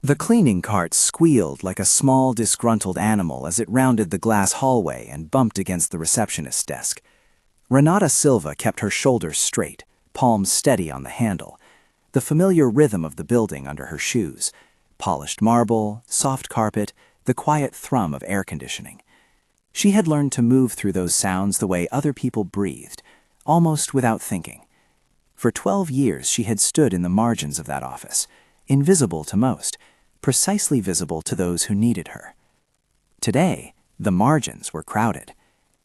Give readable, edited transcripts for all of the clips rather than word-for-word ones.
The cleaning cart squealed like a small, disgruntled animal as it rounded the glass hallway and bumped against the receptionist's desk. Renata Silva kept her shoulders straight, palms steady on the handle, the familiar rhythm of the building under her shoes, polished marble, soft carpet, the quiet thrum of air conditioning. She had learned to move through those sounds the way other people breathed, almost without thinking. For 12 years she had stood in the margins of that office, invisible to most, precisely visible to those who needed her. Today, the margins were crowded.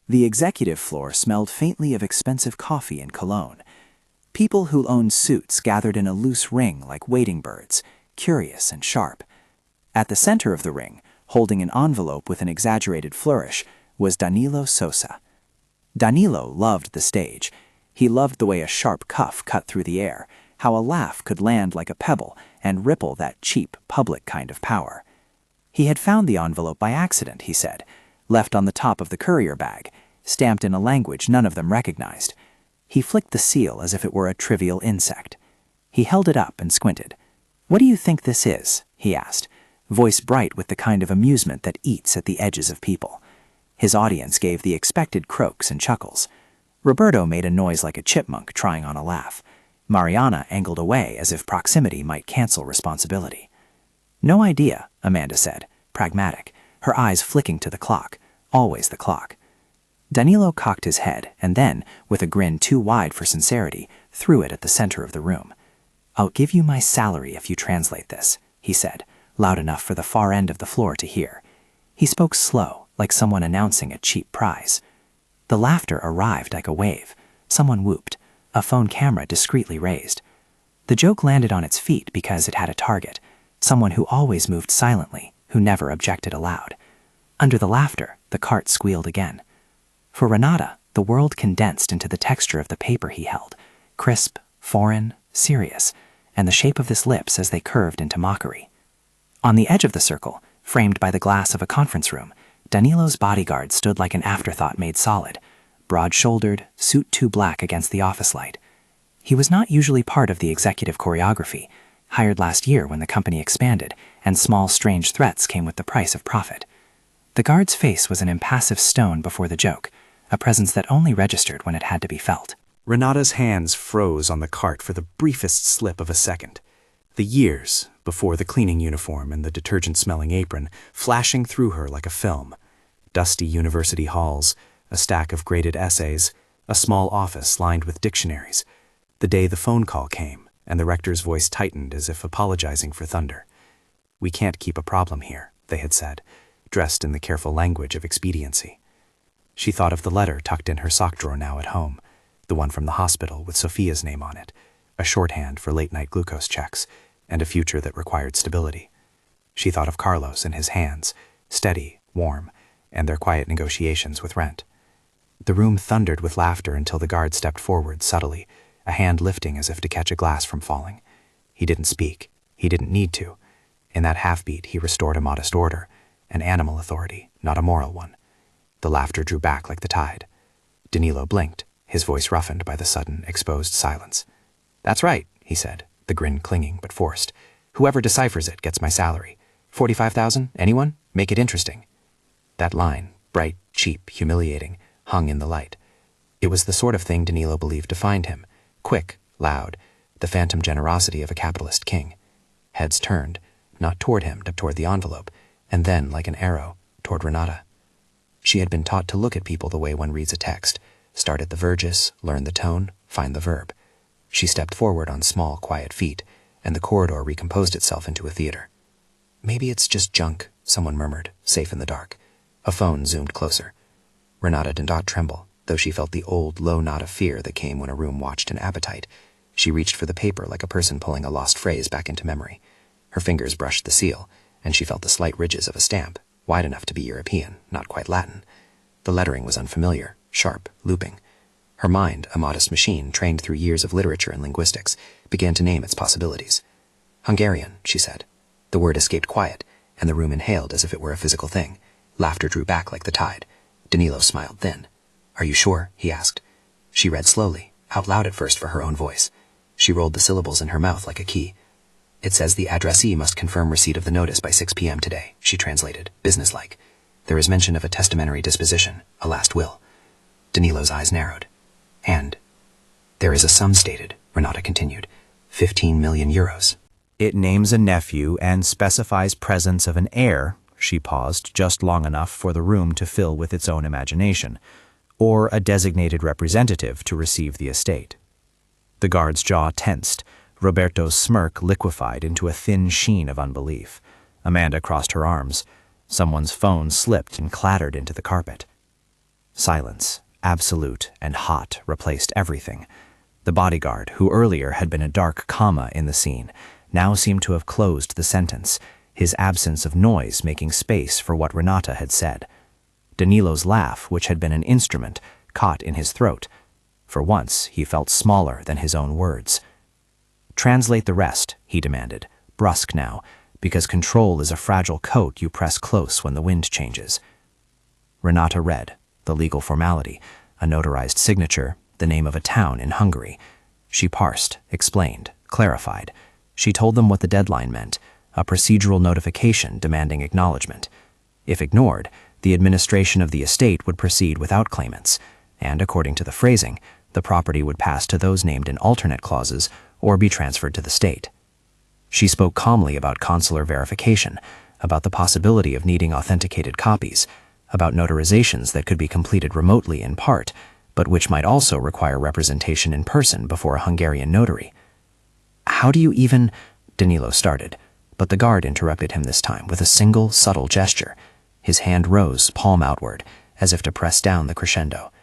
The executive floor smelled faintly of expensive coffee and cologne. People who owned suits gathered in a loose ring like waiting birds, curious and sharp. At the center of the ring, holding an envelope with an exaggerated flourish, was Danilo Souza. Danilo loved the stage. He loved the way a sharp cuff cut through the air, how a laugh could land like a pebble and ripple that cheap, public kind of power. He had found the envelope by accident, he said, left on the top of the courier bag, stamped in a language none of them recognized. He flicked the seal as if it were a trivial insect. He held it up and squinted. "What do you think this is?" he asked, voice bright with the kind of amusement that eats at the edges of people. His audience gave the expected croaks and chuckles. Roberto made a noise like a chipmunk trying on a laugh. Mariana angled away as if proximity might cancel responsibility. "No idea," Amanda said, pragmatic, her eyes flicking to the clock, always the clock. Danilo cocked his head and then, with a grin too wide for sincerity, threw it at the center of the room. "I'll give you my salary if you translate this," he said, loud enough for the far end of the floor to hear. He spoke slow, like someone announcing a cheap prize. The laughter arrived like a wave. Someone whooped, a phone camera discreetly raised. The joke landed on its feet because it had a target, someone who always moved silently, who never objected aloud. Under the laughter, the cart squealed again. For Renata, the world condensed into the texture of the paper he held, crisp, foreign, serious, and the shape of his lips as they curved into mockery. On the edge of the circle, framed by the glass of a conference room, Danilo's bodyguard stood like an afterthought made solid, broad-shouldered, suit too black against the office light. He was not usually part of the executive choreography, hired last year when the company expanded, and small strange threats came with the price of profit. The guard's face was an impassive stone before the joke, a presence that only registered when it had to be felt. Renata's hands froze on the cart for the briefest slip of a second. The years, before the cleaning uniform and the detergent-smelling apron, flashing through her like a film. Dusty university halls, a stack of graded essays, a small office lined with dictionaries. The day the phone call came, and the rector's voice tightened as if apologizing for thunder. "We can't keep a problem here," they had said, dressed in the careful language of expediency. She thought of the letter tucked in her sock drawer now at home, the one from the hospital with Sophia's name on it, a shorthand for late-night glucose checks, and a future that required stability. She thought of Carlos and his hands, steady, warm, and their quiet negotiations with rent. The room thundered with laughter until the guard stepped forward subtly, a hand lifting as if to catch a glass from falling. He didn't speak. He didn't need to. In that half-beat, he restored a modest order, an animal authority, not a moral one. The laughter drew back like the tide. Danilo blinked, his voice roughened by the sudden, exposed silence. "That's right," he said, the grin clinging but forced. "Whoever deciphers it gets my salary. 45,000? Anyone? Make it interesting." That line, bright, cheap, humiliating, hung in the light. It was the sort of thing Danilo believed defined him, quick, loud, the phantom generosity of a capitalist king. Heads turned, not toward him, but toward the envelope, and then, like an arrow, toward Renata. She had been taught to look at people the way one reads a text, start at the verges, learn the tone, find the verb. She stepped forward on small, quiet feet, and the corridor recomposed itself into a theater. "Maybe it's just junk," someone murmured, safe in the dark. A phone zoomed closer. Renata did not tremble, though she felt the old, low knot of fear that came when a room watched an appetite. She reached for the paper like a person pulling a lost phrase back into memory. Her fingers brushed the seal, and she felt the slight ridges of a stamp, wide enough to be European, not quite Latin. The lettering was unfamiliar, sharp, looping. Her mind, a modest machine trained through years of literature and linguistics, began to name its possibilities. "Hungarian," she said. The word escaped quiet, and the room inhaled as if it were a physical thing. Laughter drew back like the tide. Danilo smiled thin. "Are you sure?" he asked. She read slowly, out loud at first for her own voice. She rolled the syllables in her mouth like a key. It says the addressee must confirm receipt of the notice by 6 p.m. today, she translated, businesslike. There is mention of a testamentary disposition, a last will. Danilo's eyes narrowed. And there is a sum stated, Renata continued, 15 million euros. It names a nephew and specifies presence of an heir. She paused just long enough for the room to fill with its own imagination, or a designated representative to receive the estate. The guard's jaw tensed. Roberto's smirk liquefied into a thin sheen of unbelief. Amanda crossed her arms. Someone's phone slipped and clattered into the carpet. Silence, absolute and hot, replaced everything. The bodyguard, who earlier had been a dark comma in the scene, now seemed to have closed the sentence, his absence of noise making space for what Renata had said. Danilo's laugh, which had been an instrument, caught in his throat. For once, he felt smaller than his own words. Translate the rest, he demanded, brusque now, because control is a fragile coat you press close when the wind changes. Renata read, the legal formality, a notarized signature, the name of a town in Hungary. She parsed, explained, clarified. She told them what the deadline meant, a procedural notification demanding acknowledgement. If ignored, the administration of the estate would proceed without claimants, and according to the phrasing, the property would pass to those named in alternate clauses or be transferred to the state. She spoke calmly about consular verification, about the possibility of needing authenticated copies, about notarizations that could be completed remotely in part, but which might also require representation in person before a Hungarian notary. How do you even... Danilo started, but the guard interrupted him this time with a single, subtle gesture. His hand rose, palm outward, as if to press down the crescendo.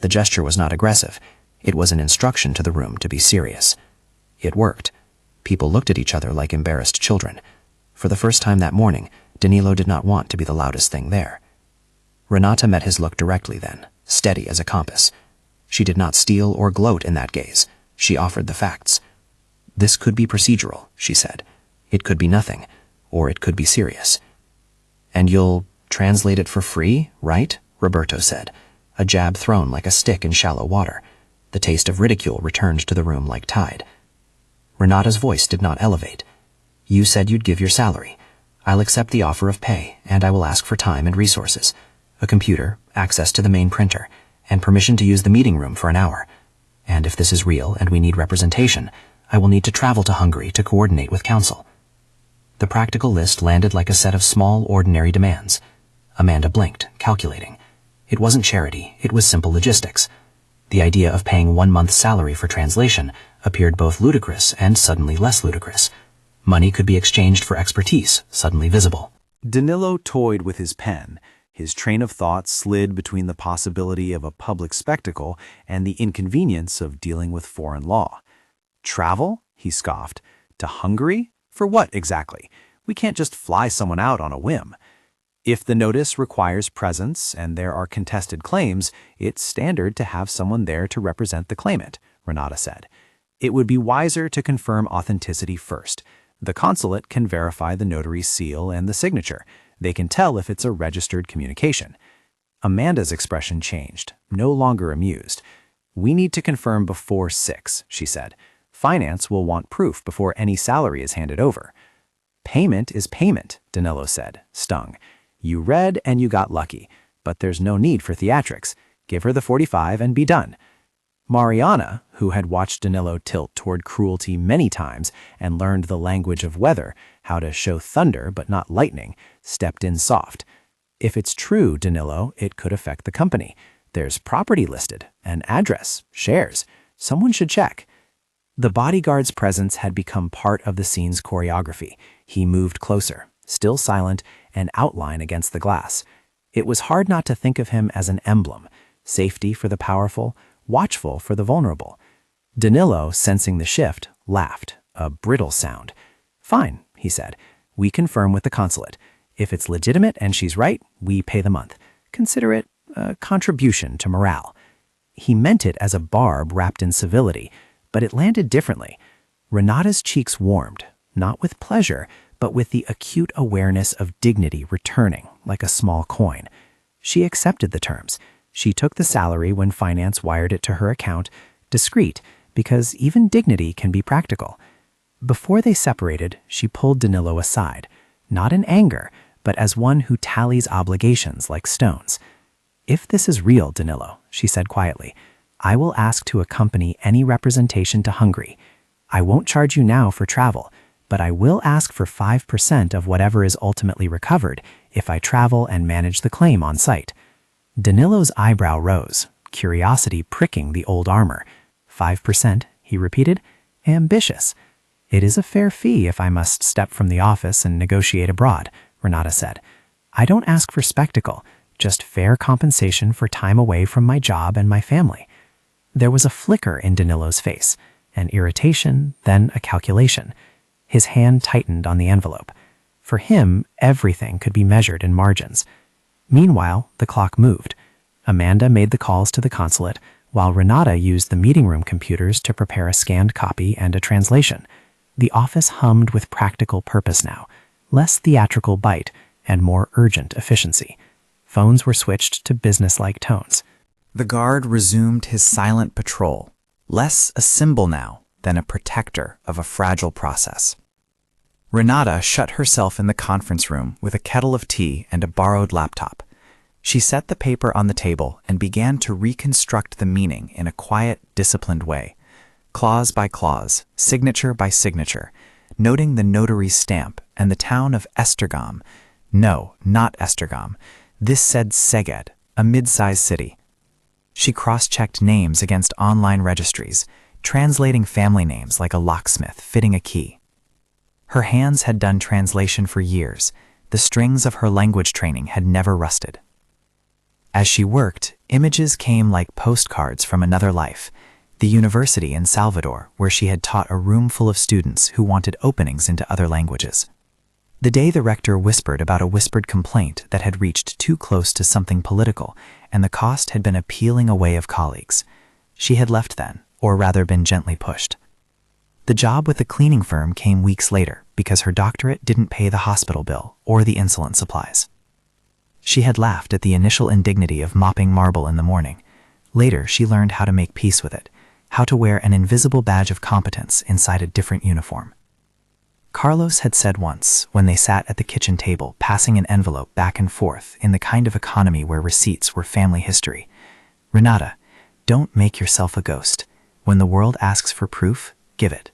The gesture was not aggressive. It was an instruction to the room to be serious. It worked. People looked at each other like embarrassed children. For the first time that morning, Danilo did not want to be the loudest thing there. Renata met his look directly then, steady as a compass. She did not steal or gloat in that gaze. She offered the facts. This could be procedural, she said. It could be nothing, or it could be serious. And you'll translate it for free, right? Roberto said, a jab thrown like a stick in shallow water. The taste of ridicule returned to the room like tide. Renata's voice did not elevate. You said you'd give your salary. I'll accept the offer of pay, and I will ask for time and resources. A computer, access to the main printer, and permission to use the meeting room for an hour. And if this is real and we need representation, I will need to travel to Hungary to coordinate with counsel. The practical list landed like a set of small, ordinary demands. Amanda blinked, calculating. It wasn't charity, it was simple logistics. The idea of paying 1 month's salary for translation appeared both ludicrous and suddenly less ludicrous. Money could be exchanged for expertise, suddenly visible. Danilo toyed with his pen. His train of thought slid between the possibility of a public spectacle and the inconvenience of dealing with foreign law. Travel? He scoffed. To Hungary? For what exactly? We can't just fly someone out on a whim. If the notice requires presence and there are contested claims, it's standard to have someone there to represent the claimant, Renata said. It would be wiser to confirm authenticity first. The consulate can verify the notary's seal and the signature. They can tell if it's a registered communication. Amanda's expression changed, no longer amused. We need to confirm before 6, she said. Finance will want proof before any salary is handed over. Payment is payment, Danilo said, stung. You read and you got lucky, but there's no need for theatrics. Give her the 45 and be done. Mariana, who had watched Danilo tilt toward cruelty many times and learned the language of weather, how to show thunder but not lightning, stepped in soft. If it's true, Danilo, it could affect the company. There's property listed, an address, shares. Someone should check. The bodyguard's presence had become part of the scene's choreography. He moved closer, still silent, an outline against the glass. It was hard not to think of him as an emblem, safety for the powerful, watchful for the vulnerable. Danilo, sensing the shift, laughed, a brittle sound. Fine, he said. We confirm with the consulate. If it's legitimate and she's right, we pay the month. Consider it a contribution to morale. He meant it as a barb wrapped in civility, but it landed differently. Renata's cheeks warmed, not with pleasure, but with the acute awareness of dignity returning, like a small coin. She accepted the terms. She took the salary when finance wired it to her account, discreet, because even dignity can be practical. Before they separated, she pulled Danilo aside, not in anger, but as one who tallies obligations like stones. "If this is real, Danilo," she said quietly, "I will ask to accompany any representation to Hungary. I won't charge you now for travel, but I will ask for 5% of whatever is ultimately recovered if I travel and manage the claim on site." Danilo's eyebrow rose, curiosity pricking the old armor. 5%, he repeated. Ambitious. "It is a fair fee if I must step from the office and negotiate abroad," Renata said. "I don't ask for spectacle, just fair compensation for time away from my job and my family." There was a flicker in Danilo's face, an irritation, then a calculation. His hand tightened on the envelope. For him, everything could be measured in margins. Meanwhile, the clock moved. Amanda made the calls to the consulate, while Renata used the meeting room computers to prepare a scanned copy and a translation. The office hummed with practical purpose now, less theatrical bite and more urgent efficiency. Phones were switched to businesslike tones. The guard resumed his silent patrol, less a symbol now than a protector of a fragile process. Renata shut herself in the conference room with a kettle of tea and a borrowed laptop. She set the paper on the table and began to reconstruct the meaning in a quiet, disciplined way, clause by clause, signature by signature, noting the notary's stamp and the town of Esztergom. No, not Esztergom. This said Szeged, a mid-sized city. She cross-checked names against online registries, translating family names like a locksmith fitting a key. Her hands had done translation for years. The strings of her language training had never rusted. As she worked, images came like postcards from another life, the university in Salvador, where she had taught a room full of students who wanted openings into other languages. The day the rector whispered about a whispered complaint that had reached too close to something political, and the cost had been a peeling away of colleagues. She had left then, or rather been gently pushed. The job with the cleaning firm came weeks later because her doctorate didn't pay the hospital bill or the insulin supplies. She had laughed at the initial indignity of mopping marble in the morning. Later, she learned how to make peace with it, how to wear an invisible badge of competence inside a different uniform. Carlos had said once, when they sat at the kitchen table passing an envelope back and forth in the kind of economy where receipts were family history, "Renata, don't make yourself a ghost. When the world asks for proof, give it."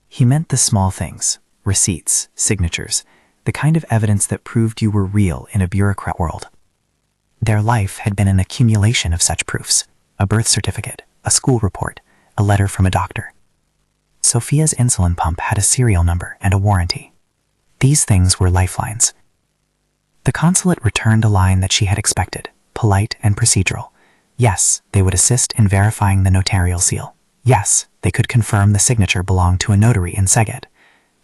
He meant the small things, receipts, signatures, the kind of evidence that proved you were real in a bureaucrat world. Their life had been an accumulation of such proofs: a birth certificate, a school report, a letter from a doctor. Sophia's insulin pump had a serial number and a warranty. These things were lifelines. The consulate returned a line that she had expected, polite and procedural. Yes, they would assist in verifying the notarial seal. Yes, they could confirm the signature belonged to a notary in Szeged.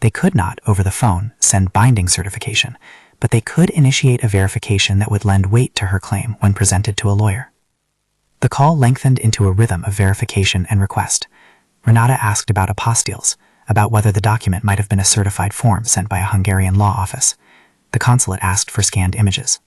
They could not, over the phone, send binding certification, but they could initiate a verification that would lend weight to her claim when presented to a lawyer. The call lengthened into a rhythm of verification and request. Renata asked about apostilles, about whether the document might have been a certified form sent by a Hungarian law office. The consulate asked for scanned images.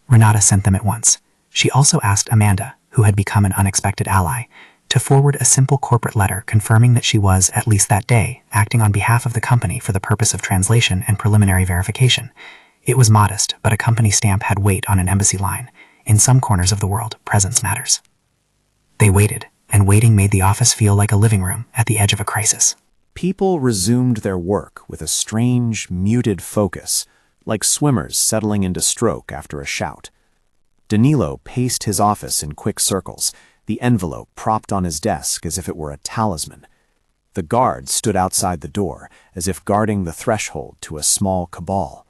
Renata sent them at once. She also asked Amanda, who had become an unexpected ally, to forward a simple corporate letter confirming that she was, at least that day, acting on behalf of the company for the purpose of translation and preliminary verification. It was modest, but a company stamp had weight on an embassy line. In some corners of the world, presence matters. They waited, and waiting made the office feel like a living room at the edge of a crisis. People resumed their work with a strange, muted focus, like swimmers settling into stroke after a shout. Danilo paced his office in quick circles, the envelope propped on his desk as if it were a talisman. The guard stood outside the door, as if guarding the threshold to a small cabal.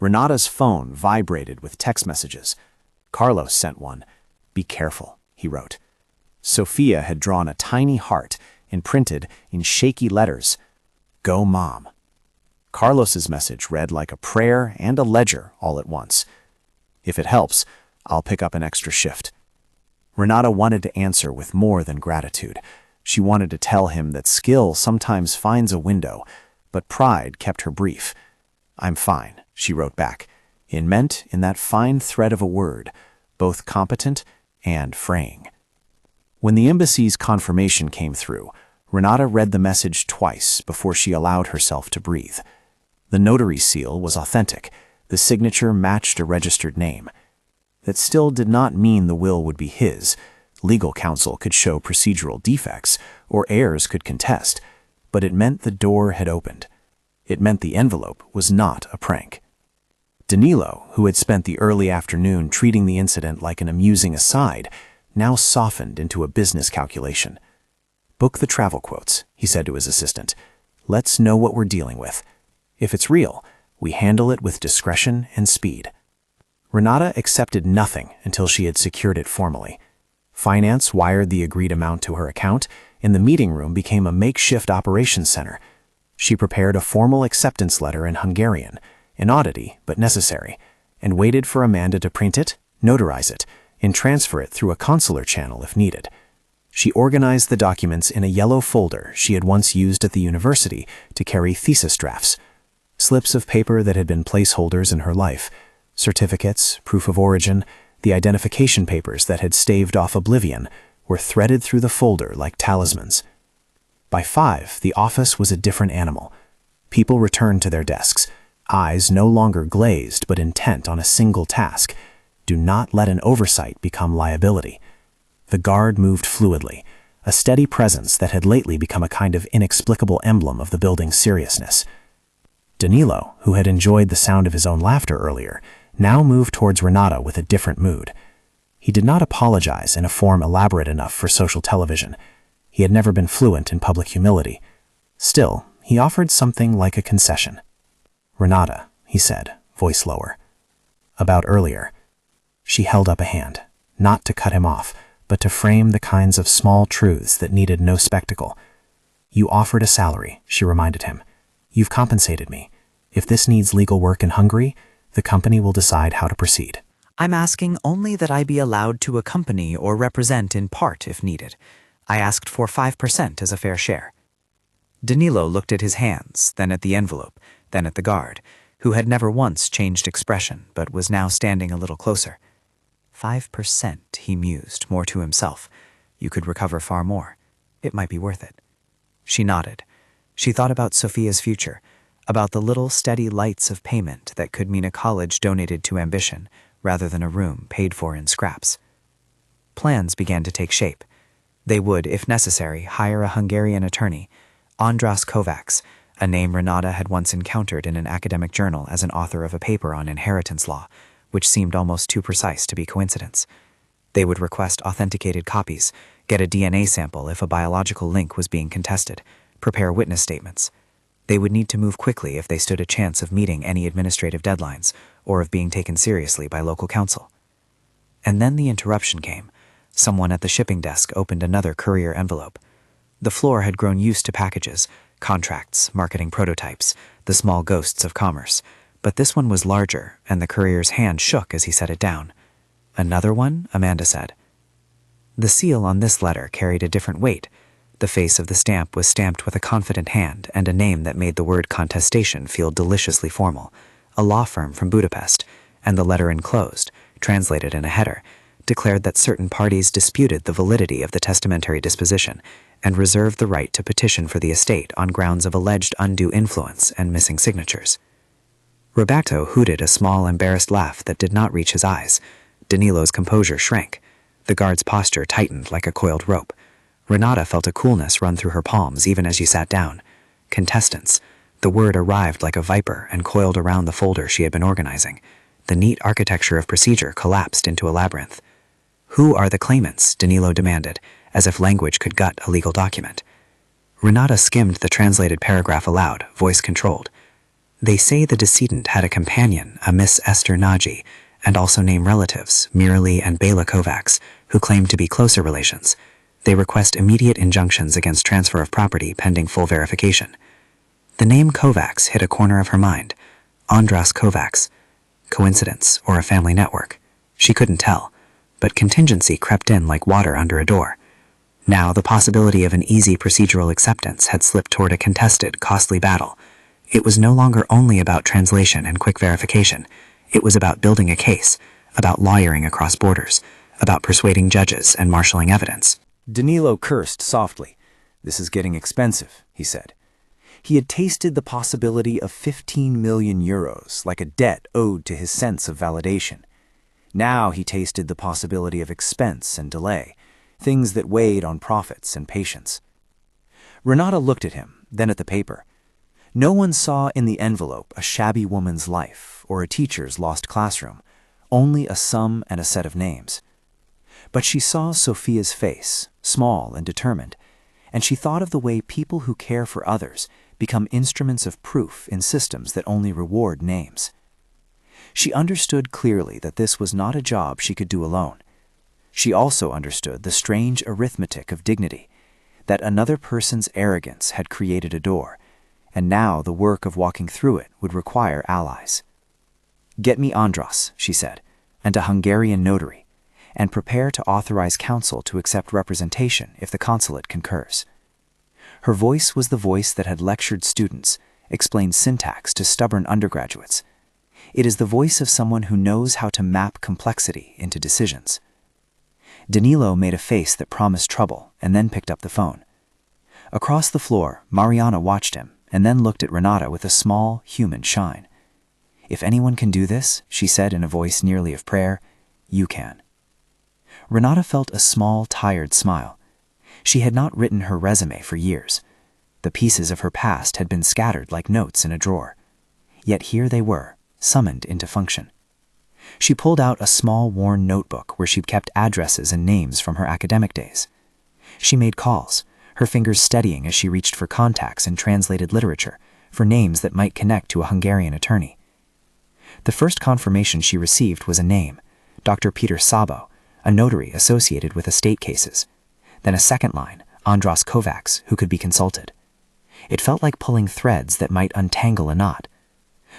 Renata's phone vibrated with text messages. Carlos sent one. "Be careful," he wrote. Sophia had drawn a tiny heart and printed in shaky letters, "Go Mom." Carlos's message read like a prayer and a ledger all at once. "If it helps, I'll pick up an extra shift." Renata wanted to answer with more than gratitude. She wanted to tell him that skill sometimes finds a window, but pride kept her brief. "I'm fine," she wrote back, meant in that fine thread of a word, both competent and fraying. When the embassy's confirmation came through, Renata read the message twice before she allowed herself to breathe. The notary seal was authentic. The signature matched a registered name. That still did not mean the will would be his. Legal counsel could show procedural defects, or heirs could contest, but it meant the door had opened. It meant the envelope was not a prank. Danilo, who had spent the early afternoon treating the incident like an amusing aside, now softened into a business calculation. "Book the travel quotes," he said to his assistant. "Let's know what we're dealing with. If it's real, we handle it with discretion and speed." Renata accepted nothing until she had secured it formally. Finance wired the agreed amount to her account, and the meeting room became a makeshift operations center. She prepared a formal acceptance letter in Hungarian, an oddity but necessary, and waited for Amanda to print it, notarize it, and transfer it through a consular channel if needed. She organized the documents in a yellow folder she had once used at the university to carry thesis drafts. Slips of paper that had been placeholders in her life, certificates, proof of origin, the identification papers that had staved off oblivion, were threaded through the folder like talismans. By 5, the office was a different animal. People returned to their desks, eyes no longer glazed but intent on a single task. Do not let an oversight become liability. The guard moved fluidly, a steady presence that had lately become a kind of inexplicable emblem of the building's seriousness. Danilo, who had enjoyed the sound of his own laughter earlier, now moved towards Renata with a different mood. He did not apologize in a form elaborate enough for social television. He had never been fluent in public humility. Still, he offered something like a concession. "Renata," he said, voice lower. "About earlier." She held up a hand, not to cut him off, but to frame the kinds of small truths that needed no spectacle. "You offered a salary," she reminded him. "You've compensated me. If this needs legal work in Hungary, the company will decide how to proceed." "I'm asking only that I be allowed to accompany or represent in part if needed. I asked for 5% as a fair share." Danilo looked at his hands, then at the envelope, then at the guard, who had never once changed expression but was now standing a little closer. 5%, he mused, more to himself. You could recover far more. It might be worth it. She nodded. She thought about Sophia's future, about the little steady lights of payment that could mean a college donated to ambition rather than a room paid for in scraps. Plans began to take shape. They would, if necessary, hire a Hungarian attorney, András Kovács, a name Renata had once encountered in an academic journal as an author of a paper on inheritance law, which seemed almost too precise to be coincidence. They would request authenticated copies, get a DNA sample if a biological link was being contested, prepare witness statements. They would need to move quickly if they stood a chance of meeting any administrative deadlines or of being taken seriously by local council. And then the interruption came. Someone at the shipping desk opened another courier envelope. The floor had grown used to packages, contracts, marketing prototypes, the small ghosts of commerce. But this one was larger, and the courier's hand shook as he set it down. "Another one?" Amanda said. The seal on this letter carried a different weight. The face of the stamp was stamped with a confident hand and a name that made the word contestation feel deliciously formal, a law firm from Budapest, and the letter enclosed, translated in a header, declared that certain parties disputed the validity of the testamentary disposition and reserved the right to petition for the estate on grounds of alleged undue influence and missing signatures. Roberto hooted a small, embarrassed laugh that did not reach his eyes. Danilo's composure shrank. The guard's posture tightened like a coiled rope. Renata felt a coolness run through her palms even as she sat down. Contestants. The word arrived like a viper and coiled around the folder she had been organizing. The neat architecture of procedure collapsed into a labyrinth. "Who are the claimants?" Danilo demanded, as if language could gut a legal document. Renata skimmed the translated paragraph aloud, voice controlled. "They say the decedent had a companion, a Miss Esther Nagy, and also name relatives, Mirali and Bela Kovács, who claim to be closer relations. They request immediate injunctions against transfer of property pending full verification." The name Kovács hit a corner of her mind. András Kovács. Coincidence or a family network? She couldn't tell, but contingency crept in like water under a door. Now the possibility of an easy procedural acceptance had slipped toward a contested, costly battle. It was no longer only about translation and quick verification. It was about building a case, about lawyering across borders, about persuading judges and marshalling evidence. Danilo cursed softly. "This is getting expensive," he said. He had tasted the possibility of 15 million euros, like a debt owed to his sense of validation. Now he tasted the possibility of expense and delay, things that weighed on profits and patience. Renata looked at him, then at the paper. No one saw in the envelope a shabby woman's life or a teacher's lost classroom, only a sum and a set of names. But she saw Sophia's face, small and determined, and she thought of the way people who care for others become instruments of proof in systems that only reward names. She understood clearly that this was not a job she could do alone. She also understood the strange arithmetic of dignity, that another person's arrogance had created a door, and now the work of walking through it would require allies. "Get me Andras," she said, "and a Hungarian notary, and prepare to authorize counsel to accept representation if the consulate concurs." Her voice was the voice that had lectured students, explained syntax to stubborn undergraduates. It is the voice of someone who knows how to map complexity into decisions. Danilo made a face that promised trouble and then picked up the phone. Across the floor, Mariana watched him and then looked at Renata with a small, human shine. "If anyone can do this," she said in a voice nearly of prayer, "you can." Renata felt a small, tired smile. She had not written her resume for years. The pieces of her past had been scattered like notes in a drawer. Yet here they were, summoned into function. She pulled out a small, worn notebook where she'd kept addresses and names from her academic days. She made calls, her fingers steadying as she reached for contacts in translated literature, for names that might connect to a Hungarian attorney. The first confirmation she received was a name, Dr. Peter Sabo, a notary associated with estate cases. Then a second line, Andras Kovacs, who could be consulted. It felt like pulling threads that might untangle a knot.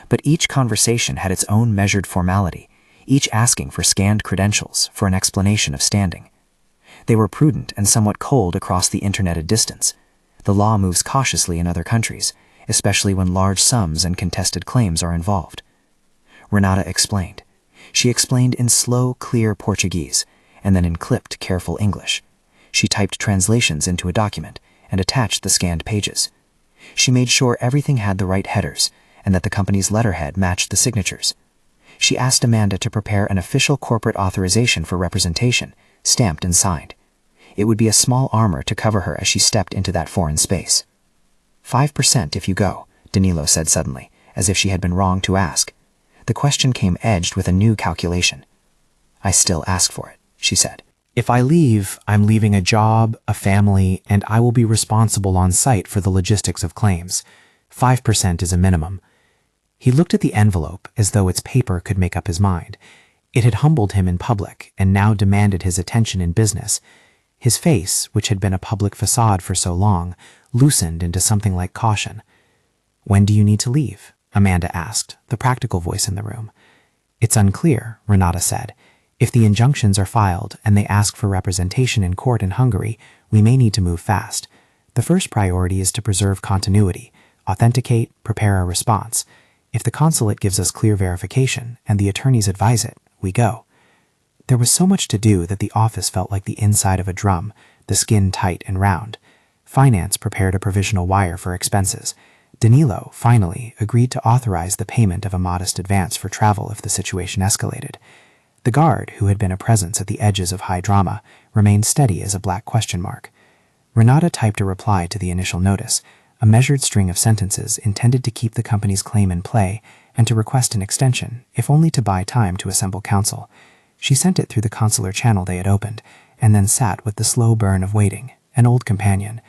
But each conversation had its own measured formality, each asking for scanned credentials for an explanation of standing. They were prudent and somewhat cold across the internet at distance. The law moves cautiously in other countries, especially when large sums and contested claims are involved. Renata explained. She explained in slow, clear Portuguese, and then in clipped, careful English. She typed translations into a document and attached the scanned pages. She made sure everything had the right headers and that the company's letterhead matched the signatures. She asked Amanda to prepare an official corporate authorization for representation, stamped and signed. It would be a small armor to cover her as she stepped into that foreign space. 5% if you go, Danilo said suddenly, as if she had been wrong to ask. The question came edged with a new calculation. "I still ask for it," she said. "If I leave, I'm leaving a job, a family, and I will be responsible on site for the logistics of claims. 5% is a minimum." He looked at the envelope as though its paper could make up his mind. It had humbled him in public and now demanded his attention in business. His face, which had been a public facade for so long, loosened into something like caution. "When do you need to leave?" Amanda asked, the practical voice in the room. "It's unclear," Renata said. "If the injunctions are filed and they ask for representation in court in Hungary, we may need to move fast. The first priority is to preserve continuity, authenticate, prepare a response. If the consulate gives us clear verification and the attorneys advise it, we go." There was so much to do that the office felt like the inside of a drum, the skin tight and round. Finance prepared a provisional wire for expenses. Danilo, finally, agreed to authorize the payment of a modest advance for travel if the situation escalated. The guard, who had been a presence at the edges of high drama, remained steady as a black question mark. Renata typed a reply to the initial notice, a measured string of sentences intended to keep the company's claim in play and to request an extension, if only to buy time to assemble counsel. She sent it through the consular channel they had opened, and then sat with the slow burn of waiting, an old companion.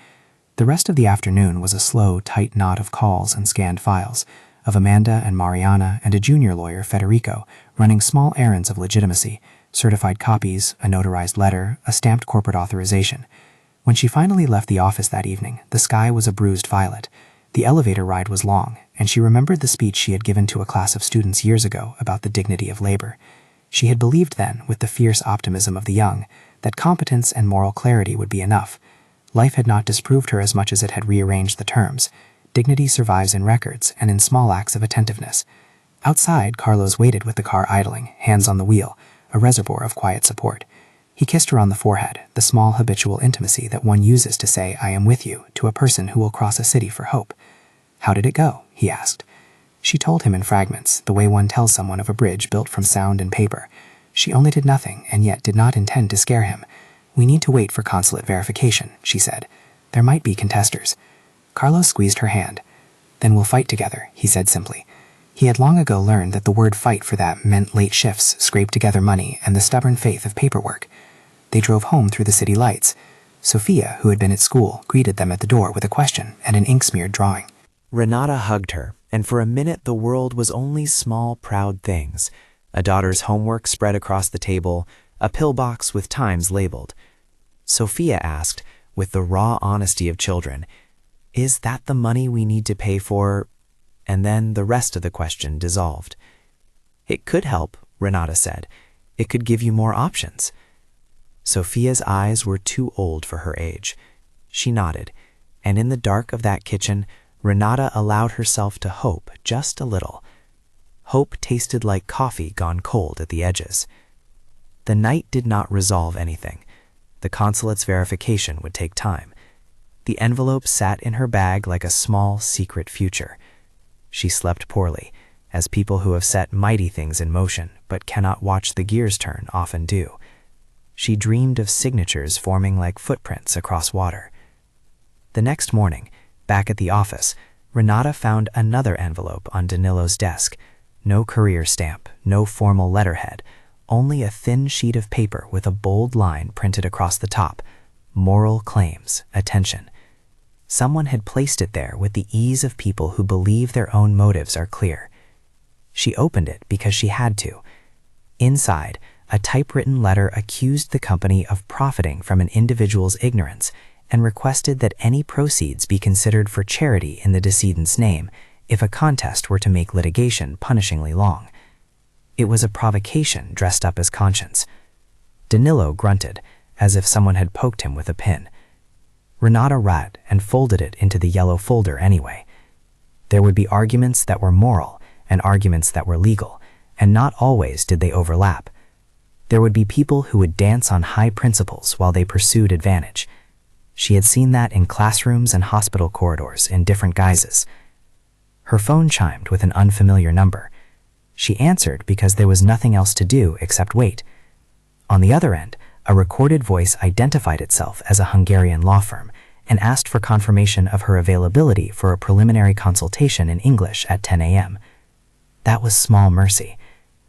The rest of the afternoon was a slow, tight knot of calls and scanned files, of Amanda and Mariana and a junior lawyer, Federico, running small errands of legitimacy, certified copies, a notarized letter, a stamped corporate authorization. When she finally left the office that evening, the sky was a bruised violet. The elevator ride was long, and she remembered the speech she had given to a class of students years ago about the dignity of labor. She had believed then, with the fierce optimism of the young, that competence and moral clarity would be enough. Life had not disproved her as much as it had rearranged the terms. Dignity survives in records and in small acts of attentiveness. Outside, Carlos waited with the car idling, hands on the wheel, a reservoir of quiet support. He kissed her on the forehead, the small habitual intimacy that one uses to say, "I am with you," to a person who will cross a city for hope. "How did it go?" he asked. She told him in fragments, the way one tells someone of a bridge built from sound and paper. She only did nothing, and yet did not intend to scare him. "We need to wait for consulate verification," she said. "There might be contesters." Carlos squeezed her hand. "Then we'll fight together," he said simply. He had long ago learned that the word fight for that meant late shifts, scraped together money, and the stubborn faith of paperwork. They drove home through the city lights. Sophia, who had been at school, greeted them at the door with a question and an ink-smeared drawing. Renata hugged her, and for a minute the world was only small, proud things. A daughter's homework spread across the table, a pillbox with times labeled. Sophia asked, with the raw honesty of children, "Is that the money we need to pay for?" And then the rest of the question dissolved. "It could help," Renata said. "It could give you more options." Sophia's eyes were too old for her age. She nodded, and in the dark of that kitchen, Renata allowed herself to hope just a little. Hope tasted like coffee gone cold at the edges. The night did not resolve anything. The consulate's verification would take time. The envelope sat in her bag like a small, secret future. She slept poorly, as people who have set mighty things in motion but cannot watch the gears turn often do. She dreamed of signatures forming like footprints across water. The next morning, back at the office, Renata found another envelope on Danilo's desk. No courier stamp, no formal letterhead, only a thin sheet of paper with a bold line printed across the top. Moral claims, attention. Someone had placed it there with the ease of people who believe their own motives are clear. She opened it because she had to. Inside, a typewritten letter accused the company of profiting from an individual's ignorance and requested that any proceeds be considered for charity in the decedent's name if a contest were to make litigation punishingly long. It was a provocation dressed up as conscience. Danilo grunted, as if someone had poked him with a pin. Renata read and folded it into the yellow folder anyway. There would be arguments that were moral and arguments that were legal, and not always did they overlap. There would be people who would dance on high principles while they pursued advantage. She had seen that in classrooms and hospital corridors in different guises. Her phone chimed with an unfamiliar number. She answered because there was nothing else to do except wait. On the other end, a recorded voice identified itself as a Hungarian law firm and asked for confirmation of her availability for a preliminary consultation in English at 10 a.m. That was small mercy.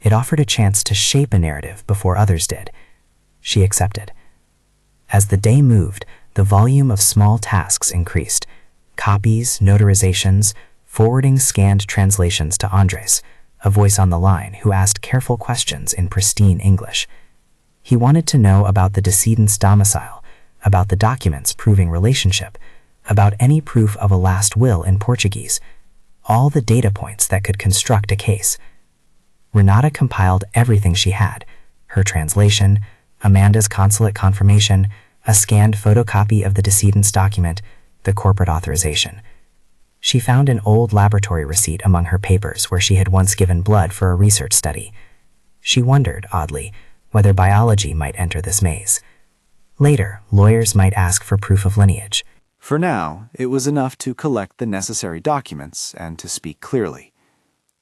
It offered a chance to shape a narrative before others did. She accepted. As the day moved, the volume of small tasks increased. Copies, notarizations, forwarding scanned translations to Andres, a voice on the line who asked careful questions in pristine English. He wanted to know about the decedent's domicile, about the documents proving relationship, about any proof of a last will in Portuguese, all the data points that could construct a case. Renata compiled everything she had, her translation, Amanda's consulate confirmation, a scanned photocopy of the decedent's document, the corporate authorization. She found an old laboratory receipt among her papers where she had once given blood for a research study. She wondered, oddly, whether biology might enter this maze. Later, lawyers might ask for proof of lineage. For now, it was enough to collect the necessary documents and to speak clearly.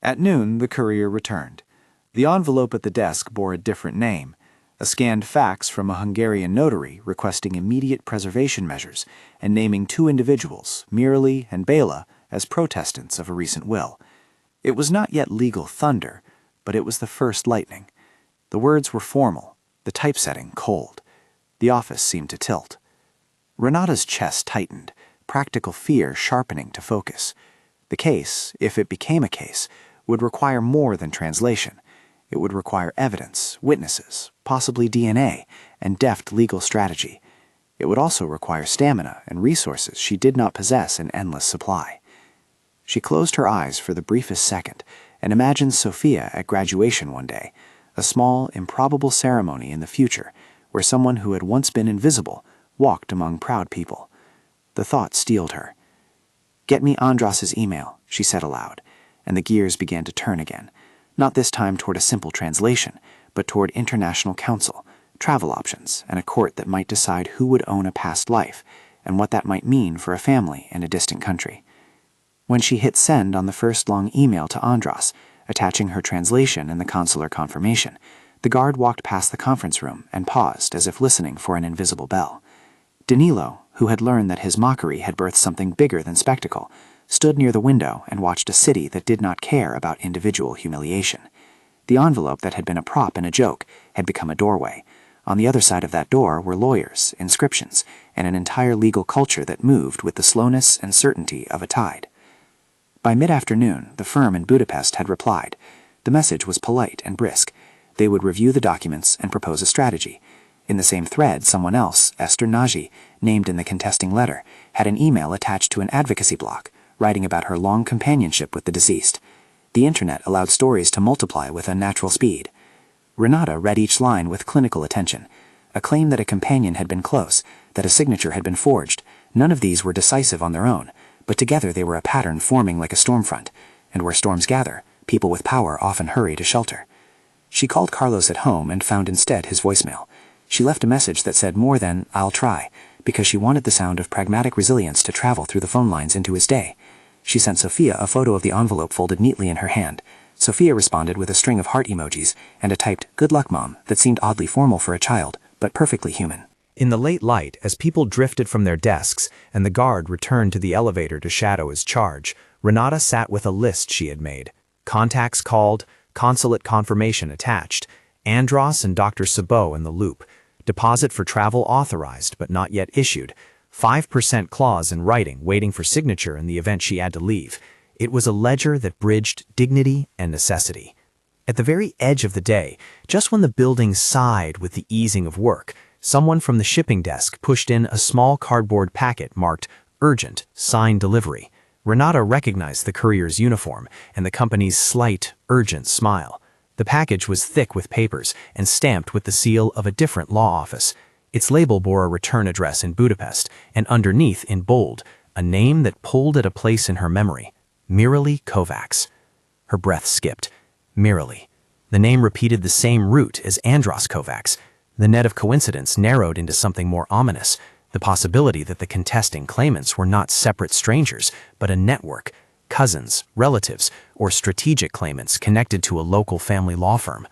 At noon, the courier returned. The envelope at the desk bore a different name, a scanned fax from a Hungarian notary requesting immediate preservation measures and naming two individuals, Mirali and Bela, as protestants of a recent will. It was not yet legal thunder, but it was the first lightning. The words were formal, the typesetting cold. The office seemed to tilt. Renata's chest tightened, practical fear sharpening to focus. The case, if it became a case, would require more than translation. It would require evidence, witnesses, possibly DNA, and deft legal strategy. It would also require stamina and resources she did not possess in endless supply. She closed her eyes for the briefest second and imagined Sophia at graduation one day, a small, improbable ceremony in the future where someone who had once been invisible walked among proud people. The thought steeled her. "Get me Andras's email," she said aloud, and the gears began to turn again, not this time toward a simple translation, but toward international counsel, travel options, and a court that might decide who would own a past life, and what that might mean for a family in a distant country. When she hit send on the first long email to Andras, attaching her translation and the consular confirmation, the guard walked past the conference room and paused as if listening for an invisible bell. Danilo, who had learned that his mockery had birthed something bigger than spectacle, stood near the window and watched a city that did not care about individual humiliation. The envelope that had been a prop and a joke had become a doorway. On the other side of that door were lawyers, inscriptions, and an entire legal culture that moved with the slowness and certainty of a tide. By mid-afternoon, the firm in Budapest had replied. The message was polite and brisk. They would review the documents and propose a strategy. In the same thread, someone else, Esther Nagy, named in the contesting letter, had an email attached to an advocacy block, writing about her long companionship with the deceased. The internet allowed stories to multiply with unnatural speed. Renata read each line with clinical attention. A claim that a companion had been close, that a signature had been forged. None of these were decisive on their own, but together they were a pattern forming like a storm front, and where storms gather, people with power often hurry to shelter. She called Carlos at home and found instead his voicemail. She left a message that said more than, "I'll try," because she wanted the sound of pragmatic resilience to travel through the phone lines into his day. She sent Sophia a photo of the envelope folded neatly in her hand. Sophia responded with a string of heart emojis and a typed, "Good luck, Mom," that seemed oddly formal for a child, but perfectly human. In the late light, as people drifted from their desks and the guard returned to the elevator to shadow his charge, Renata sat with a list she had made. Contacts called, consulate confirmation attached, Andras and Dr. Sabot in the loop, deposit for travel authorized but not yet issued, 5% clause in writing waiting for signature in the event she had to leave. It was a ledger that bridged dignity and necessity. At the very edge of the day, just when the building sighed with the easing of work, someone from the shipping desk pushed in a small cardboard packet marked Urgent, Signed Delivery. Renata recognized the courier's uniform and the company's slight, urgent smile. The package was thick with papers and stamped with the seal of a different law office. Its label bore a return address in Budapest, and underneath, in bold, a name that pulled at a place in her memory: Miralie Kovacs. Her breath skipped. Miralie. The name repeated the same root as Andras Kovacs. The net of coincidence narrowed into something more ominous, the possibility that the contesting claimants were not separate strangers, but a network, cousins, relatives, or strategic claimants connected to a local family law firm.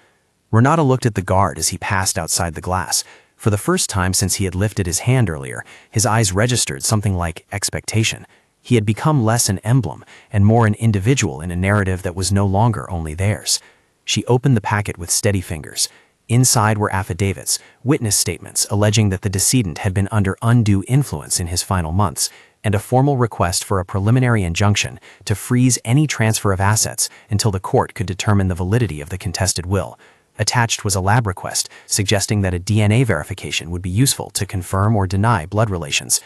Renata looked at the guard as he passed outside the glass. For the first time since he had lifted his hand earlier, his eyes registered something like expectation. He had become less an emblem and more an individual in a narrative that was no longer only theirs. She opened the packet with steady fingers. Inside were affidavits, witness statements alleging that the decedent had been under undue influence in his final months, and a formal request for a preliminary injunction to freeze any transfer of assets until the court could determine the validity of the contested will. Attached was a lab request suggesting that a DNA verification would be useful to confirm or deny blood relations.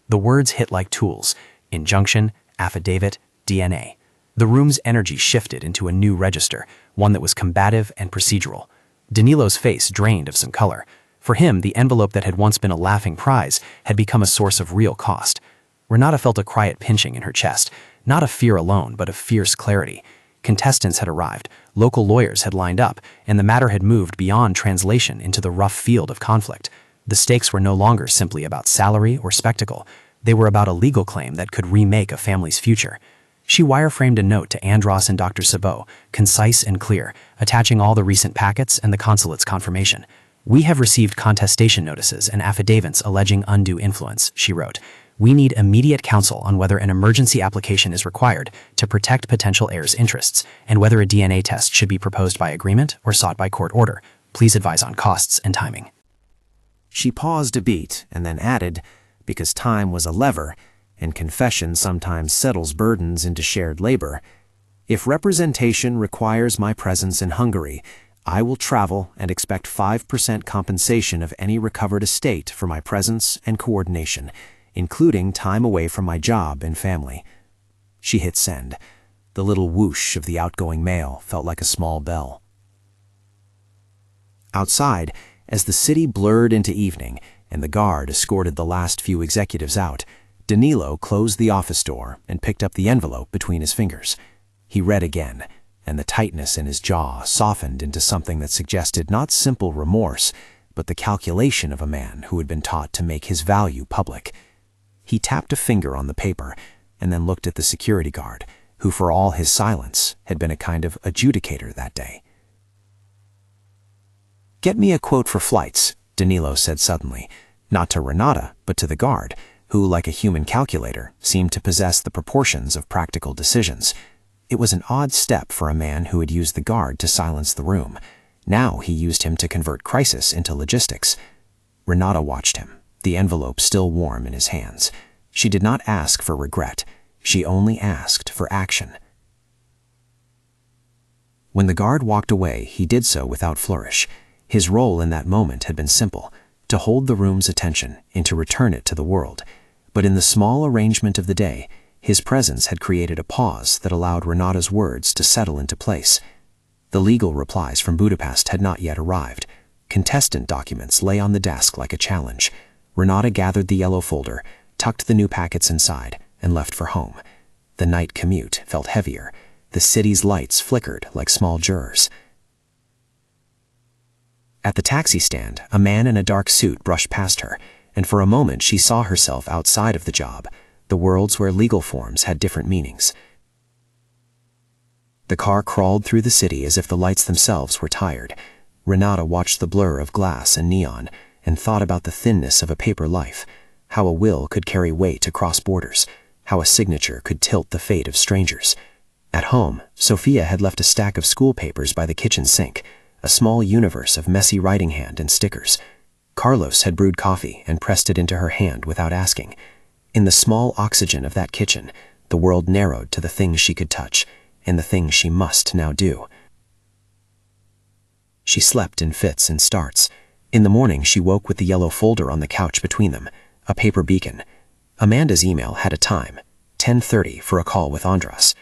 The words hit like tools: injunction, affidavit, DNA. The room's energy shifted into a new register, one that was combative and procedural. Danilo's face drained of some color. For him, the envelope that had once been a laughing prize had become a source of real cost. Renata felt a quiet pinching in her chest, not of fear alone, but of fierce clarity. Contestants had arrived, local lawyers had lined up, and the matter had moved beyond translation into the rough field of conflict. The stakes were no longer simply about salary or spectacle. They were about a legal claim that could remake a family's future. She wireframed a note to Andras and Dr. Sabot, concise and clear, attaching all the recent packets and the consulate's confirmation. "We have received contestation notices and affidavits alleging undue influence," she wrote. "We need immediate counsel on whether an emergency application is required to protect potential heirs' interests, and whether a DNA test should be proposed by agreement or sought by court order. Please advise on costs and timing." She paused a beat and then added, because time was a lever, and confession sometimes settles burdens into shared labor, "If representation requires my presence in Hungary, I will travel and expect 5% compensation of any recovered estate for my presence and coordination, including time away from my job and family." She hit send. The little whoosh of the outgoing mail felt like a small bell. Outside, as the city blurred into evening and the guard escorted the last few executives out, Danilo closed the office door and picked up the envelope between his fingers. He read again, and the tightness in his jaw softened into something that suggested not simple remorse, but the calculation of a man who had been taught to make his value public. He tapped a finger on the paper and then looked at the security guard, who for all his silence had been a kind of adjudicator that day. "Get me a quote for flights," Danilo said suddenly, not to Renata, but to the guard, who, like a human calculator, seemed to possess the proportions of practical decisions. It was an odd step for a man who had used the guard to silence the room. Now he used him to convert crisis into logistics. Renata watched him, the envelope still warm in his hands. She did not ask for regret. She only asked for action. When the guard walked away, he did so without flourish. His role in that moment had been simple: to hold the room's attention and to return it to the world. But in the small arrangement of the day, his presence had created a pause that allowed Renata's words to settle into place. The legal replies from Budapest had not yet arrived. Contestant documents lay on the desk like a challenge. Renata gathered the yellow folder, tucked the new packets inside, and left for home. The night commute felt heavier. The city's lights flickered like small jurors. At the taxi stand, a man in a dark suit brushed past her, and for a moment she saw herself outside of the job, the worlds where legal forms had different meanings. The car crawled through the city as if the lights themselves were tired. Renata watched the blur of glass and neon and thought about the thinness of a paper life, how a will could carry weight across borders, how a signature could tilt the fate of strangers. At home, Sophia had left a stack of school papers by the kitchen sink, a small universe of messy writing hand and stickers. Carlos had brewed coffee and pressed it into her hand without asking. In the small oxygen of that kitchen, the world narrowed to the things she could touch and the things she must now do. She slept in fits and starts. In the morning, she woke with the yellow folder on the couch between them, a paper beacon. Amanda's email had a time, 10:30, for a call with Andras.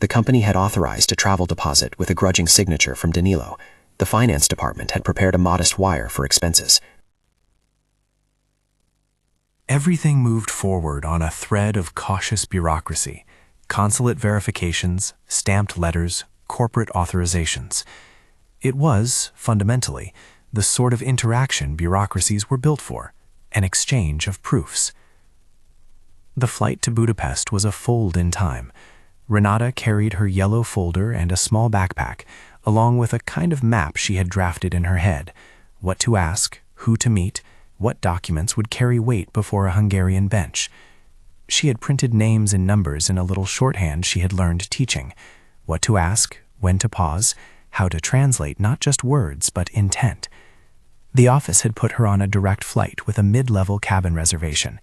The company had authorized a travel deposit with a grudging signature from Danilo. The finance department had prepared a modest wire for expenses. Everything moved forward on a thread of cautious bureaucracy: consulate verifications, stamped letters, corporate authorizations. It was, fundamentally, the sort of interaction bureaucracies were built for: an exchange of proofs. The flight to Budapest was a fold in time. Renata carried her yellow folder and a small backpack, along with a kind of map she had drafted in her head: what to ask, who to meet, what documents would carry weight before a Hungarian bench. She had printed names and numbers in a little shorthand she had learned teaching: what to ask, when to pause, how to translate not just words but intent. The office had put her on a direct flight with a mid-level cabin reservation.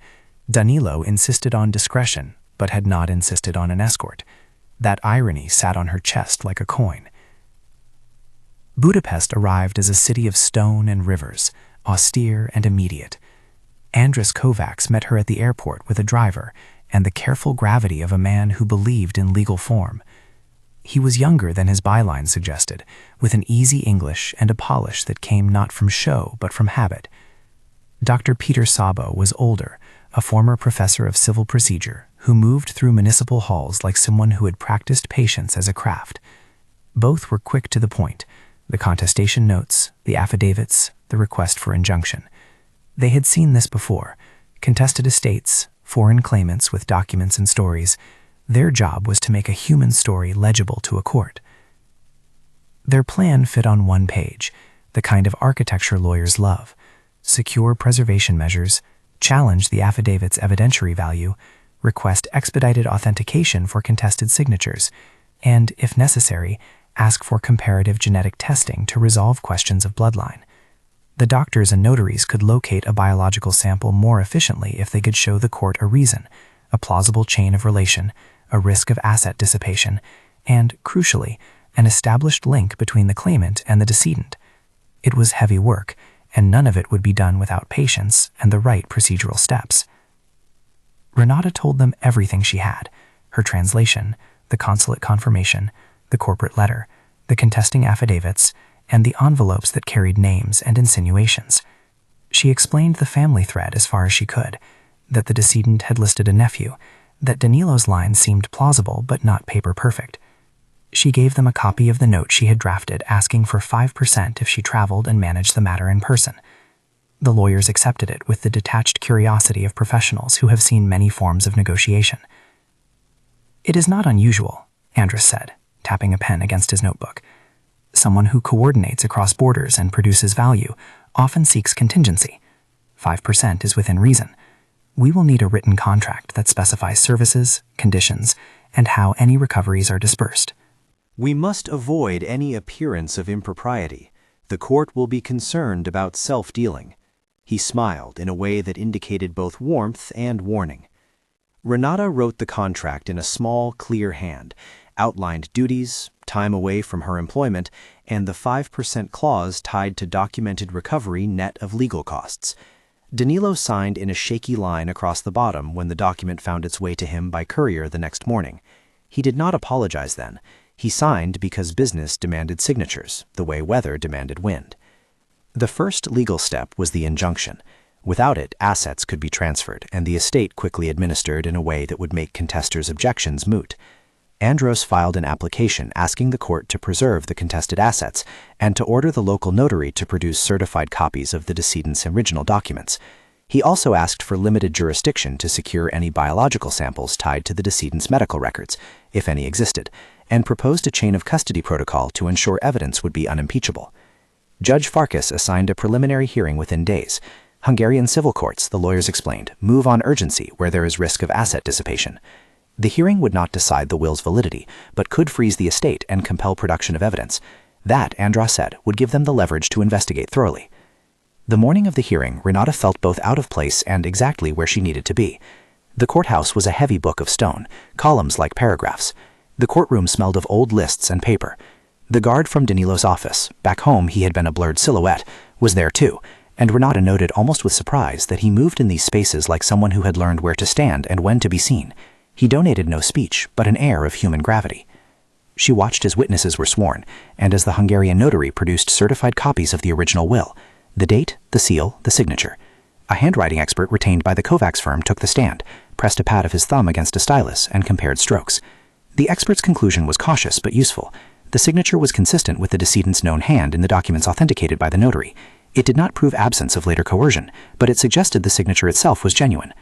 Danilo insisted on discretion, but had not insisted on an escort. That irony sat on her chest like a coin. Budapest arrived as a city of stone and rivers, austere and immediate. Andras Kovacs met her at the airport with a driver and the careful gravity of a man who believed in legal form. He was younger than his byline suggested, with an easy English and a polish that came not from show but from habit. Dr. Peter Sabo was older, a former professor of civil procedure who moved through municipal halls like someone who had practiced patience as a craft. Both were quick to the point: the contestation notes, the affidavits, the request for injunction. They had seen this before: contested estates, foreign claimants with documents and stories. Their job was to make a human story legible to a court. Their plan fit on one page, the kind of architecture lawyers love: secure preservation measures, challenge the affidavit's evidentiary value, request expedited authentication for contested signatures, and, if necessary, ask for comparative genetic testing to resolve questions of bloodline. The doctors and notaries could locate a biological sample more efficiently if they could show the court a reason, a plausible chain of relation, a risk of asset dissipation, and, crucially, an established link between the claimant and the decedent. It was heavy work, and none of it would be done without patience and the right procedural steps. Renata told them everything she had: her translation, the consulate confirmation, the corporate letter, the contesting affidavits, and the envelopes that carried names and insinuations. She explained the family thread as far as she could, that the decedent had listed a nephew, that Danilo's line seemed plausible but not paper perfect. She gave them a copy of the note she had drafted asking for 5% if she traveled and managed the matter in person. The lawyers accepted it with the detached curiosity of professionals who have seen many forms of negotiation. "It is not unusual," Andrus said, tapping a pen against his notebook. "Someone who coordinates across borders and produces value often seeks contingency. 5% is within reason. We will need a written contract that specifies services, conditions, and how any recoveries are dispersed." "We must avoid any appearance of impropriety. The court will be concerned about self-dealing." He smiled in a way that indicated both warmth and warning. Renata wrote the contract in a small, clear hand, outlined duties, time away from her employment, and the 5% clause tied to documented recovery net of legal costs. Danilo signed in a shaky line across the bottom when the document found its way to him by courier the next morning. He did not apologize then. He signed because business demanded signatures, the way weather demanded wind. The first legal step was the injunction. Without it, assets could be transferred, and the estate quickly administered in a way that would make contesters' objections moot. Andros filed an application asking the court to preserve the contested assets and to order the local notary to produce certified copies of the decedent's original documents. He also asked for limited jurisdiction to secure any biological samples tied to the decedent's medical records, if any existed, and proposed a chain of custody protocol to ensure evidence would be unimpeachable. Judge Farkas assigned a preliminary hearing within days. Hungarian civil courts, the lawyers explained, move on urgency where there is risk of asset dissipation. The hearing would not decide the will's validity, but could freeze the estate and compel production of evidence. That, Andros said, would give them the leverage to investigate thoroughly. The morning of the hearing, Renata felt both out of place and exactly where she needed to be. The courthouse was a heavy book of stone, columns like paragraphs. The courtroom smelled of old lists and paper. The guard from Danilo's office, back home he had been a blurred silhouette, was there too, and Renata noted almost with surprise that he moved in these spaces like someone who had learned where to stand and when to be seen. He donated no speech, but an air of human gravity. She watched as witnesses were sworn, and as the Hungarian notary produced certified copies of the original will, the date, the seal, the signature. A handwriting expert retained by the Kovacs firm took the stand, pressed a pad of his thumb against a stylus, and compared strokes. The expert's conclusion was cautious but useful. The signature was consistent with the decedent's known hand in the documents authenticated by the notary. It did not prove absence of later coercion, but it suggested the signature itself was genuine.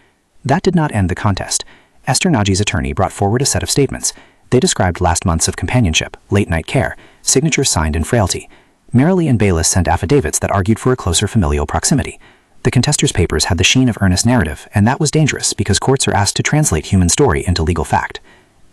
That did not end the contest. Esther Nagi's attorney brought forward a set of statements. They described last months of companionship, late-night care, signatures signed in frailty. Merrily and Bayless sent affidavits that argued for a closer familial proximity. The contesters' papers had the sheen of earnest narrative, and that was dangerous because courts are asked to translate human story into legal fact.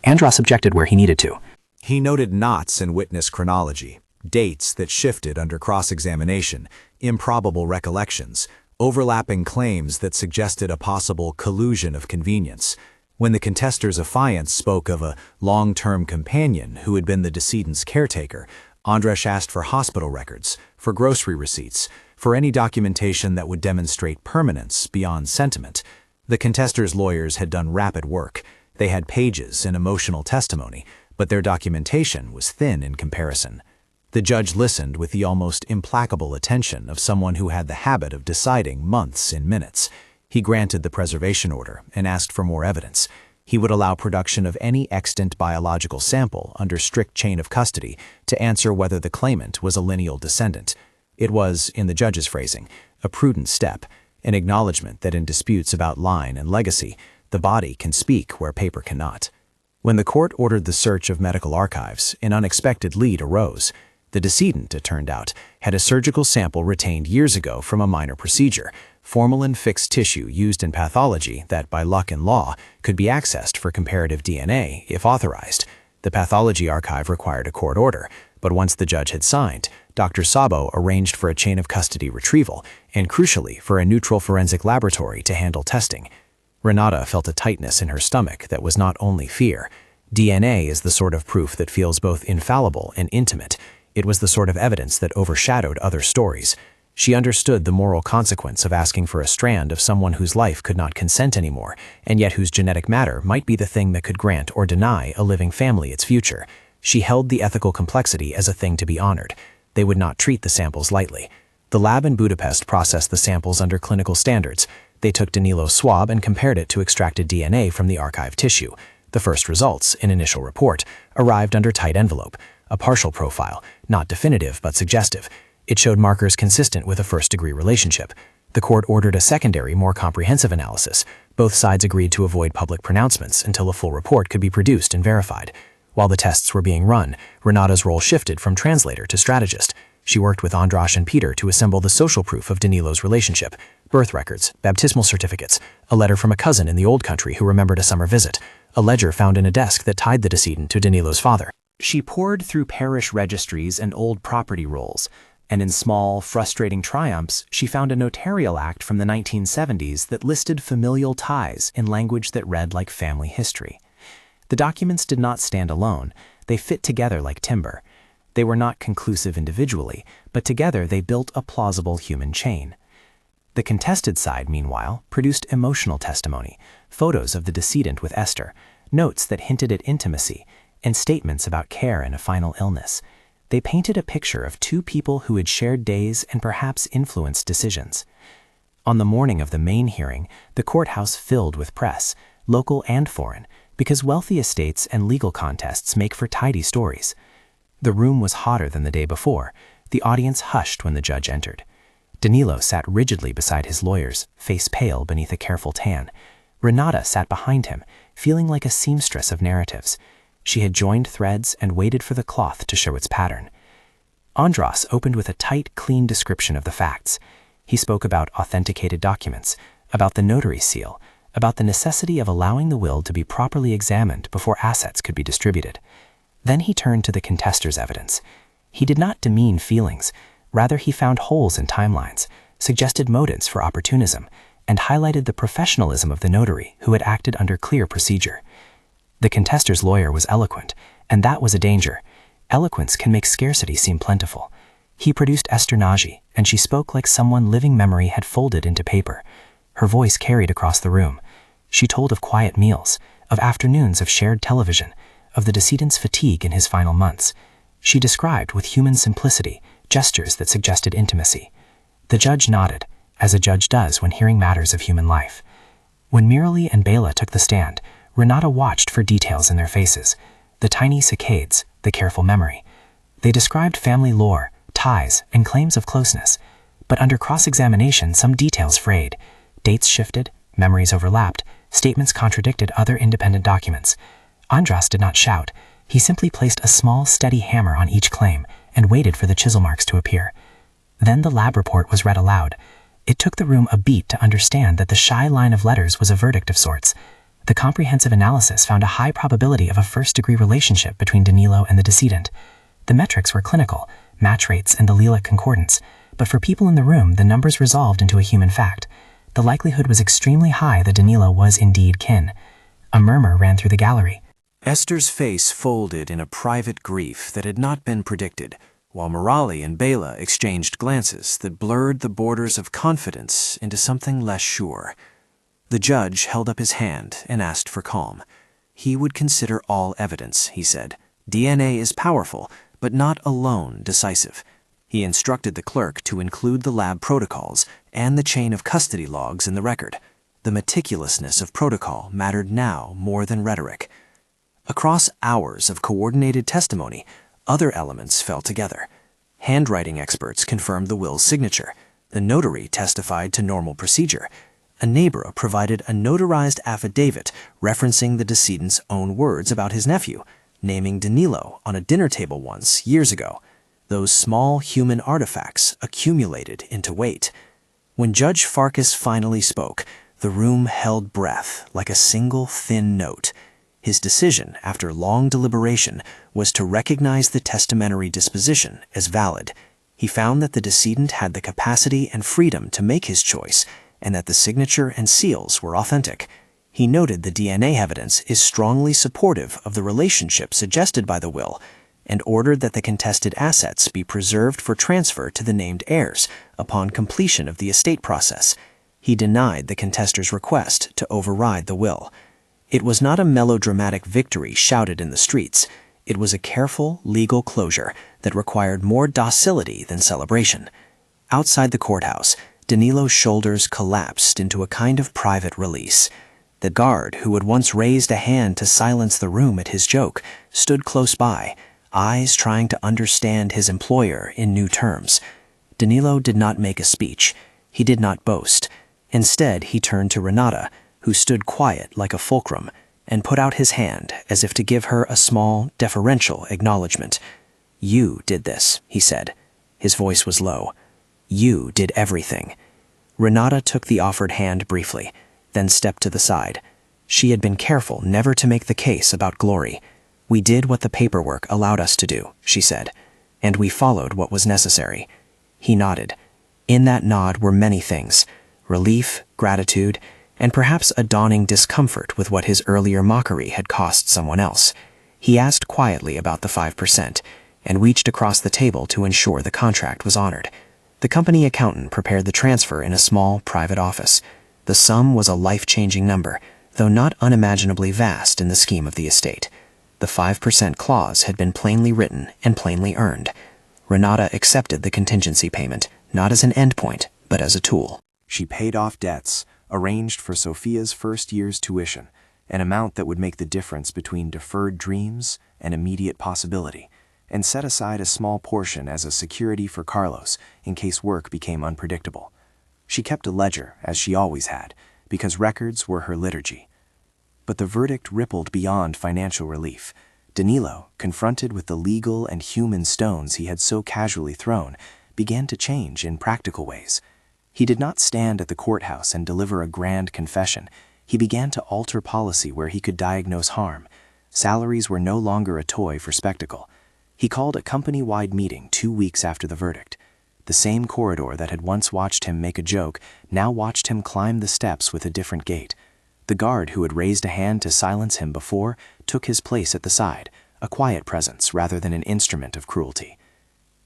Andros objected where he needed to. He noted knots in witness chronology, dates that shifted under cross-examination, improbable recollections, overlapping claims that suggested a possible collusion of convenience. When the contester's affiant spoke of a long-term companion who had been the decedent's caretaker, Andras asked for hospital records, for grocery receipts, for any documentation that would demonstrate permanence beyond sentiment. The contester's lawyers had done rapid work. They had pages and emotional testimony, but their documentation was thin in comparison. The judge listened with the almost implacable attention of someone who had the habit of deciding months in minutes. He granted the preservation order and asked for more evidence. He would allow production of any extant biological sample under strict chain of custody to answer whether the claimant was a lineal descendant. It was, in the judge's phrasing, a prudent step, an acknowledgement that in disputes about line and legacy, the body can speak where paper cannot. When the court ordered the search of medical archives, an unexpected lead arose. The decedent, it turned out, had a surgical sample retained years ago from a minor procedure, formalin-fixed tissue used in pathology that, by luck and law, could be accessed for comparative DNA if authorized. The pathology archive required a court order, but once the judge had signed, Dr. Sabo arranged for a chain of custody retrieval and, crucially, for a neutral forensic laboratory to handle testing. Renata felt a tightness in her stomach that was not only fear. DNA is the sort of proof that feels both infallible and intimate. It was the sort of evidence that overshadowed other stories. She understood the moral consequence of asking for a strand of someone whose life could not consent anymore, and yet whose genetic matter might be the thing that could grant or deny a living family its future. She held the ethical complexity as a thing to be honored. They would not treat the samples lightly. The lab in Budapest processed the samples under clinical standards. They took Danilo's swab and compared it to extracted DNA from the archive tissue. The first results, an initial report, arrived under tight envelope, a partial profile, not definitive but suggestive. It showed markers consistent with a first-degree relationship. The court ordered a secondary, more comprehensive analysis. Both sides agreed to avoid public pronouncements until a full report could be produced and verified. While the tests were being run, Renata's role shifted from translator to strategist. She worked with Andras and Peter to assemble the social proof of Danilo's relationship: birth records, baptismal certificates, a letter from a cousin in the old country who remembered a summer visit, a ledger found in a desk that tied the decedent to Danilo's father. She pored through parish registries and old property rolls, and in small, frustrating triumphs, she found a notarial act from the 1970s that listed familial ties in language that read like family history. The documents did not stand alone. They fit together like timber. They were not conclusive individually, but together they built a plausible human chain. The contested side, meanwhile, produced emotional testimony, photos of the decedent with Esther, notes that hinted at intimacy, and statements about care and a final illness. They painted a picture of two people who had shared days and perhaps influenced decisions. On the morning of the main hearing, the courthouse filled with press, local and foreign, because wealthy estates and legal contests make for tidy stories. The room was hotter than the day before. The audience hushed when the judge entered. Danilo sat rigidly beside his lawyers, face pale beneath a careful tan. Renata sat behind him, feeling like a seamstress of narratives. She had joined threads and waited for the cloth to show its pattern. Andras opened with a tight, clean description of the facts. He spoke about authenticated documents, about the notary seal, about the necessity of allowing the will to be properly examined before assets could be distributed. Then he turned to the contester's evidence. He did not demean feelings. Rather, he found holes in timelines, suggested motives for opportunism, and highlighted the professionalism of the notary who had acted under clear procedure. The contester's lawyer was eloquent, and that was a danger. Eloquence can make scarcity seem plentiful. He produced Esther Nagy, and she spoke like someone living memory had folded into paper. Her voice carried across the room. She told of quiet meals, of afternoons of shared television, of the decedent's fatigue in his final months. She described with human simplicity gestures that suggested intimacy. The judge nodded, as a judge does when hearing matters of human life. When Mirali and Bela took the stand, Renata watched for details in their faces, the tiny saccades, the careful memory. They described family lore, ties, and claims of closeness, but under cross-examination some details frayed. Dates shifted, memories overlapped, statements contradicted other independent documents. Andras did not shout. He simply placed a small, steady hammer on each claim and waited for the chisel marks to appear. Then the lab report was read aloud. It took the room a beat to understand that the shy line of letters was a verdict of sorts. The comprehensive analysis found a high probability of a first-degree relationship between Danilo and the decedent. The metrics were clinical, match rates and allelic concordance, but for people in the room, the numbers resolved into a human fact. The likelihood was extremely high that Danilo was indeed kin. A murmur ran through the gallery. Esther's face folded in a private grief that had not been predicted, while Mirali and Bela exchanged glances that blurred the borders of confidence into something less sure. The judge held up his hand and asked for calm. He would consider all evidence, he said. DNA is powerful, but not alone decisive. He instructed the clerk to include the lab protocols and the chain of custody logs in the record. The meticulousness of protocol mattered now more than rhetoric. Across hours of coordinated testimony, other elements fell together. Handwriting experts confirmed the will's signature. The notary testified to normal procedure. A neighbor provided a notarized affidavit referencing the decedent's own words about his nephew, naming Danilo on a dinner table once, years ago. Those small human artifacts accumulated into weight. When Judge Farkas finally spoke, the room held breath like a single thin note. His decision, after long deliberation, was to recognize the testamentary disposition as valid. He found that the decedent had the capacity and freedom to make his choice, and that the signature and seals were authentic. He noted the DNA evidence is strongly supportive of the relationship suggested by the will, and ordered that the contested assets be preserved for transfer to the named heirs upon completion of the estate process. He denied the contester's request to override the will. It was not a melodramatic victory shouted in the streets. It was a careful legal closure that required more docility than celebration. Outside the courthouse, Danilo's shoulders collapsed into a kind of private release. The guard, who had once raised a hand to silence the room at his joke, stood close by, eyes trying to understand his employer in new terms. Danilo did not make a speech. He did not boast. Instead, he turned to Renata, who stood quiet like a fulcrum, and put out his hand as if to give her a small, deferential acknowledgement. "You did this," he said. His voice was low. "You did everything." Renata took the offered hand briefly, then stepped to the side. She had been careful never to make the case about glory. "We did what the paperwork allowed us to do," she said, "and we followed what was necessary." He nodded. In that nod were many things: relief, gratitude, and perhaps a dawning discomfort with what his earlier mockery had cost someone else. He asked quietly about the 5%, and reached across the table to ensure the contract was honored. The company accountant prepared the transfer in a small, private office. The sum was a life-changing number, though not unimaginably vast in the scheme of the estate. The 5% clause had been plainly written and plainly earned. Renata accepted the contingency payment, not as an endpoint, but as a tool. She paid off debts, arranged for Sophia's first year's tuition, an amount that would make the difference between deferred dreams and immediate possibility, and set aside a small portion as a security for Carlos in case work became unpredictable. She kept a ledger, as she always had, because records were her liturgy. But the verdict rippled beyond financial relief. Danilo, confronted with the legal and human stones he had so casually thrown, began to change in practical ways. He did not stand at the courthouse and deliver a grand confession. He began to alter policy where he could diagnose harm. Salaries were no longer a toy for spectacle. He called a company-wide meeting 2 weeks after the verdict. The same corridor that had once watched him make a joke now watched him climb the steps with a different gait. The guard who had raised a hand to silence him before took his place at the side, a quiet presence rather than an instrument of cruelty.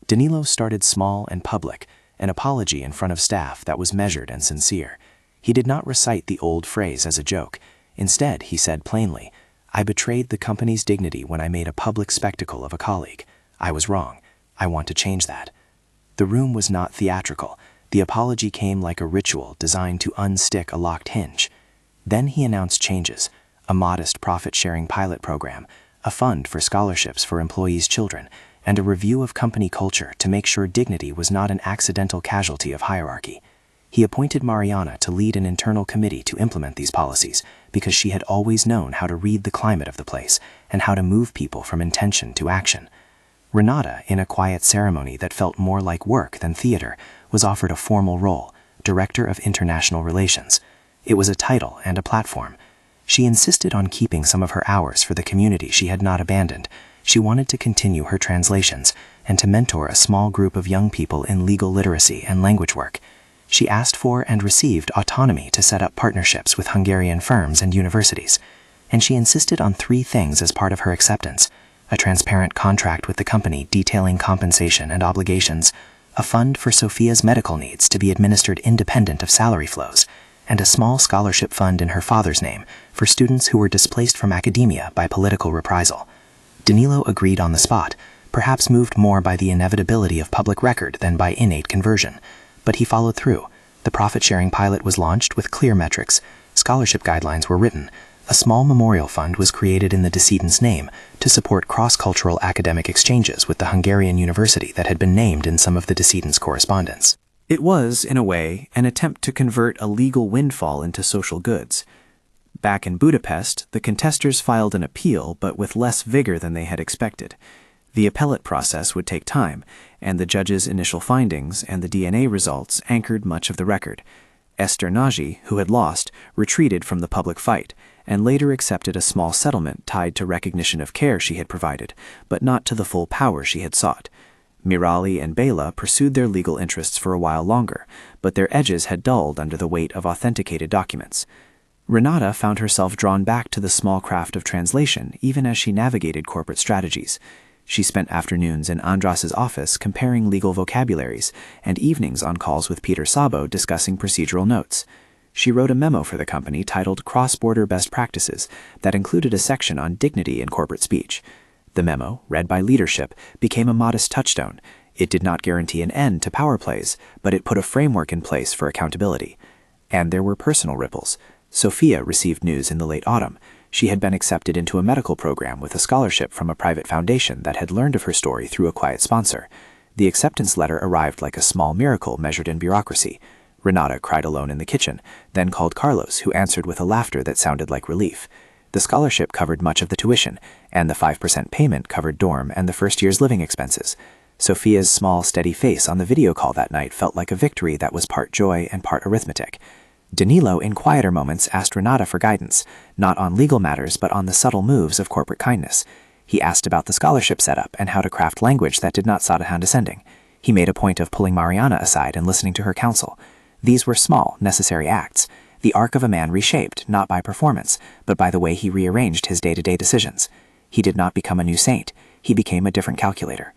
Danilo started small and public, an apology in front of staff that was measured and sincere. He did not recite the old phrase as a joke. Instead, he said plainly, "I betrayed the company's dignity when I made a public spectacle of a colleague. I was wrong. I want to change that." The room was not theatrical. The apology came like a ritual designed to unstick a locked hinge. Then he announced changes: a modest profit-sharing pilot program, a fund for scholarships for employees' children, and a review of company culture to make sure dignity was not an accidental casualty of hierarchy. He appointed Mariana to lead an internal committee to implement these policies because she had always known how to read the climate of the place and how to move people from intention to action. Renata, in a quiet ceremony that felt more like work than theater, was offered a formal role, Director of International Relations. It was a title and a platform. She insisted on keeping some of her hours for the community she had not abandoned. She wanted to continue her translations and to mentor a small group of young people in legal literacy and language work. She asked for and received autonomy to set up partnerships with Hungarian firms and universities. And she insisted on 3 things as part of her acceptance: a transparent contract with the company detailing compensation and obligations, a fund for Sophia's medical needs to be administered independent of salary flows, and a small scholarship fund in her father's name for students who were displaced from academia by political reprisal. Danilo agreed on the spot, perhaps moved more by the inevitability of public record than by innate conversion. But he followed through. The profit-sharing pilot was launched with clear metrics. Scholarship guidelines were written. A small memorial fund was created in the decedent's name to support cross-cultural academic exchanges with the Hungarian university that had been named in some of the decedent's correspondence. It was, in a way, an attempt to convert a legal windfall into social goods. Back in Budapest, the contesters filed an appeal, but with less vigor than they had expected. The appellate process would take time, and the judge's initial findings and the DNA results anchored much of the record. Esther Nagy, who had lost, retreated from the public fight, and later accepted a small settlement tied to recognition of care she had provided, but not to the full power she had sought. Mirali and Bela pursued their legal interests for a while longer, but their edges had dulled under the weight of authenticated documents. Renata found herself drawn back to the small craft of translation even as she navigated corporate strategies. She spent afternoons in Andras's office comparing legal vocabularies and evenings on calls with Peter Sabo discussing procedural notes. She wrote a memo for the company titled Cross-Border Best Practices that included a section on dignity in corporate speech. The memo, read by leadership, became a modest touchstone. It did not guarantee an end to power plays, but it put a framework in place for accountability. And there were personal ripples. Sophia received news in the late autumn. She had been accepted into a medical program with a scholarship from a private foundation that had learned of her story through a quiet sponsor. The acceptance letter arrived like a small miracle measured in bureaucracy. Renata cried alone in the kitchen, then called Carlos, who answered with a laughter that sounded like relief. The scholarship covered much of the tuition, and the 5% payment covered dorm and the first year's living expenses. Sophia's small, steady face on the video call that night felt like a victory that was part joy and part arithmetic. Danilo, in quieter moments, asked Renata for guidance, not on legal matters but on the subtle moves of corporate kindness. He asked about the scholarship setup and how to craft language that did not sound condescending. He made a point of pulling Mariana aside and listening to her counsel. These were small, necessary acts, the arc of a man reshaped not by performance, but by the way he rearranged his day-to-day decisions. He did not become a new saint. He became a different calculator.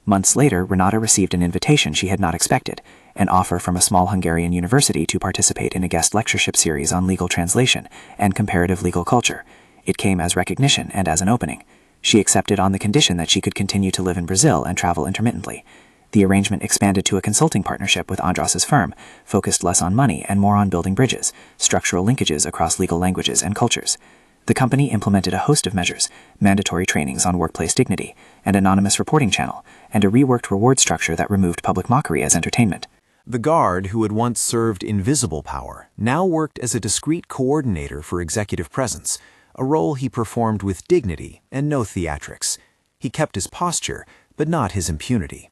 Months later, Renata received an invitation she had not expected, an offer from a small Hungarian university to participate in a guest lectureship series on legal translation and comparative legal culture. It came as recognition and as an opening. She accepted on the condition that she could continue to live in Brazil and travel intermittently. The arrangement expanded to a consulting partnership with Andras's firm, focused less on money and more on building bridges, structural linkages across legal languages and cultures. The company implemented a host of measures, mandatory trainings on workplace dignity, an anonymous reporting channel, and a reworked reward structure that removed public mockery as entertainment. The guard, who had once served invisible power, now worked as a discreet coordinator for executive presence, a role he performed with dignity and no theatrics. He kept his posture, but not his impunity.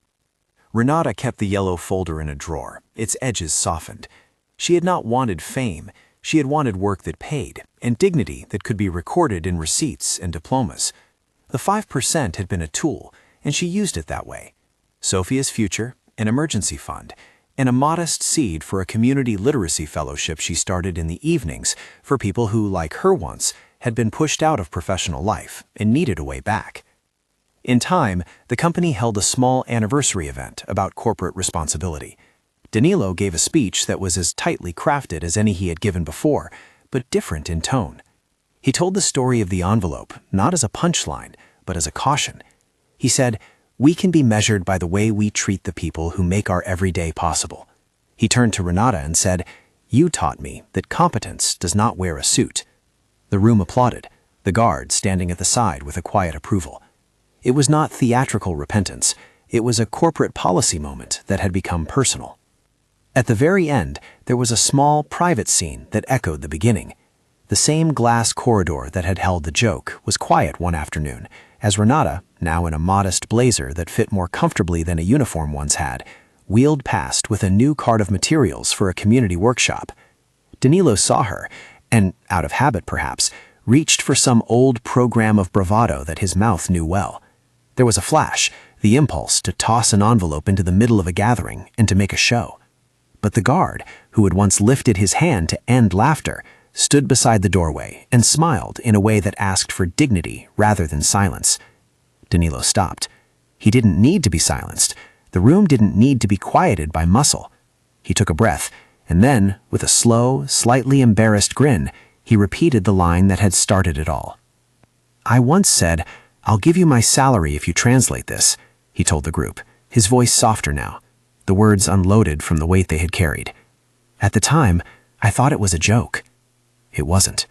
Renata kept the yellow folder in a drawer, its edges softened. She had not wanted fame, she had wanted work that paid, and dignity that could be recorded in receipts and diplomas. The 5% had been a tool, and she used it that way. Sophia's future, an emergency fund, and a modest seed for a community literacy fellowship she started in the evenings for people who, like her once, had been pushed out of professional life and needed a way back. In time, the company held a small anniversary event about corporate responsibility. Danilo gave a speech that was as tightly crafted as any he had given before, but different in tone. He told the story of the envelope, not as a punchline, but as a caution. He said, "We can be measured by the way we treat the people who make our everyday possible." He turned to Renata and said, "You taught me that competence does not wear a suit." The room applauded, the guard standing at the side with a quiet approval. It was not theatrical repentance, it was a corporate policy moment that had become personal. At the very end, there was a small, private scene that echoed the beginning. The same glass corridor that had held the joke was quiet one afternoon, as Renata, now in a modest blazer that fit more comfortably than a uniform once had, wheeled past with a new cart of materials for a community workshop. Danilo saw her, and, out of habit perhaps, reached for some old program of bravado that his mouth knew well. There was a flash, the impulse to toss an envelope into the middle of a gathering and to make a show. But the guard, who had once lifted his hand to end laughter, stood beside the doorway and smiled in a way that asked for dignity rather than silence. Danilo stopped. He didn't need to be silenced. The room didn't need to be quieted by muscle. He took a breath, and then, with a slow, slightly embarrassed grin, he repeated the line that had started it all. "I once said, 'I'll give you my salary if you translate this,'" he told the group, his voice softer now, the words unloaded from the weight they had carried. "At the time, I thought it was a joke." It wasn't.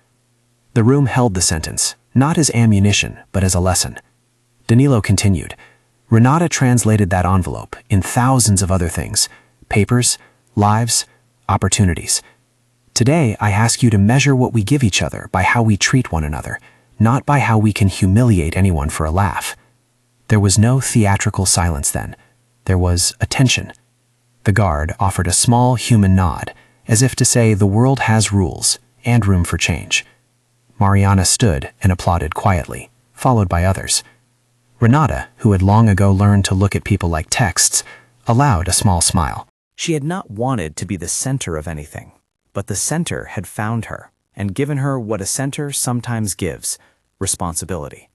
The room held the sentence, not as ammunition, but as a lesson. Danilo continued. Renata translated that envelope in thousands of other things, papers, lives, opportunities. Today, I ask you to measure what we give each other by how we treat one another, not by how we can humiliate anyone for a laugh. There was no theatrical silence then. There was attention. The guard offered a small human nod, as if to say the world has rules and room for change. Mariana stood and applauded quietly, followed by others. Renata, who had long ago learned to look at people like texts, allowed a small smile. She had not wanted to be the center of anything, but the center had found her and given her what a center sometimes gives, responsibility.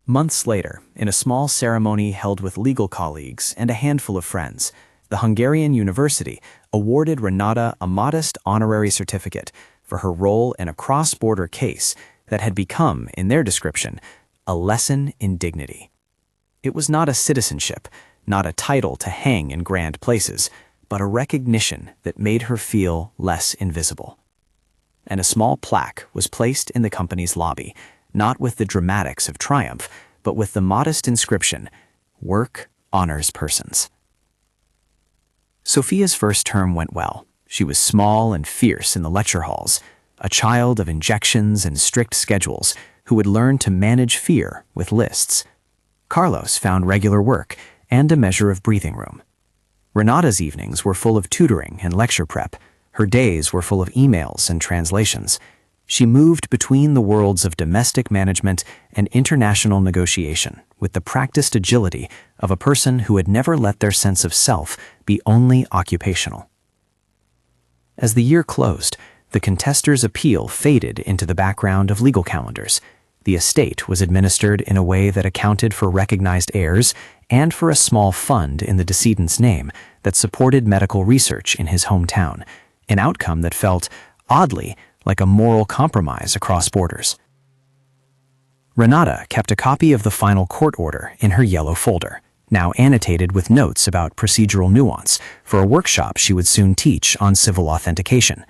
Months later, in a small ceremony held with legal colleagues and a handful of friends, the Hungarian University awarded Renata a modest honorary certificate for her role in a cross-border case that had become, in their description, a lesson in dignity. It was not a citizenship, not a title to hang in grand places, but a recognition that made her feel less invisible. And a small plaque was placed in the company's lobby, not with the dramatics of triumph, but with the modest inscription, "Work honors persons." Sophia's first term went well. She was small and fierce in the lecture halls, a child of injections and strict schedules who would learn to manage fear with lists. Carlos found regular work and a measure of breathing room. Renata's evenings were full of tutoring and lecture prep. Her days were full of emails and translations. She moved between the worlds of domestic management and international negotiation with the practiced agility of a person who had never let their sense of self be only occupational. As the year closed, the contestor's appeal faded into the background of legal calendars. The estate was administered in a way that accounted for recognized heirs and for a small fund in the decedent's name that supported medical research in his hometown, an outcome that felt, oddly, like a moral compromise across borders. Renata kept a copy of the final court order in her yellow folder, now annotated with notes about procedural nuance for a workshop she would soon teach on civil authentication.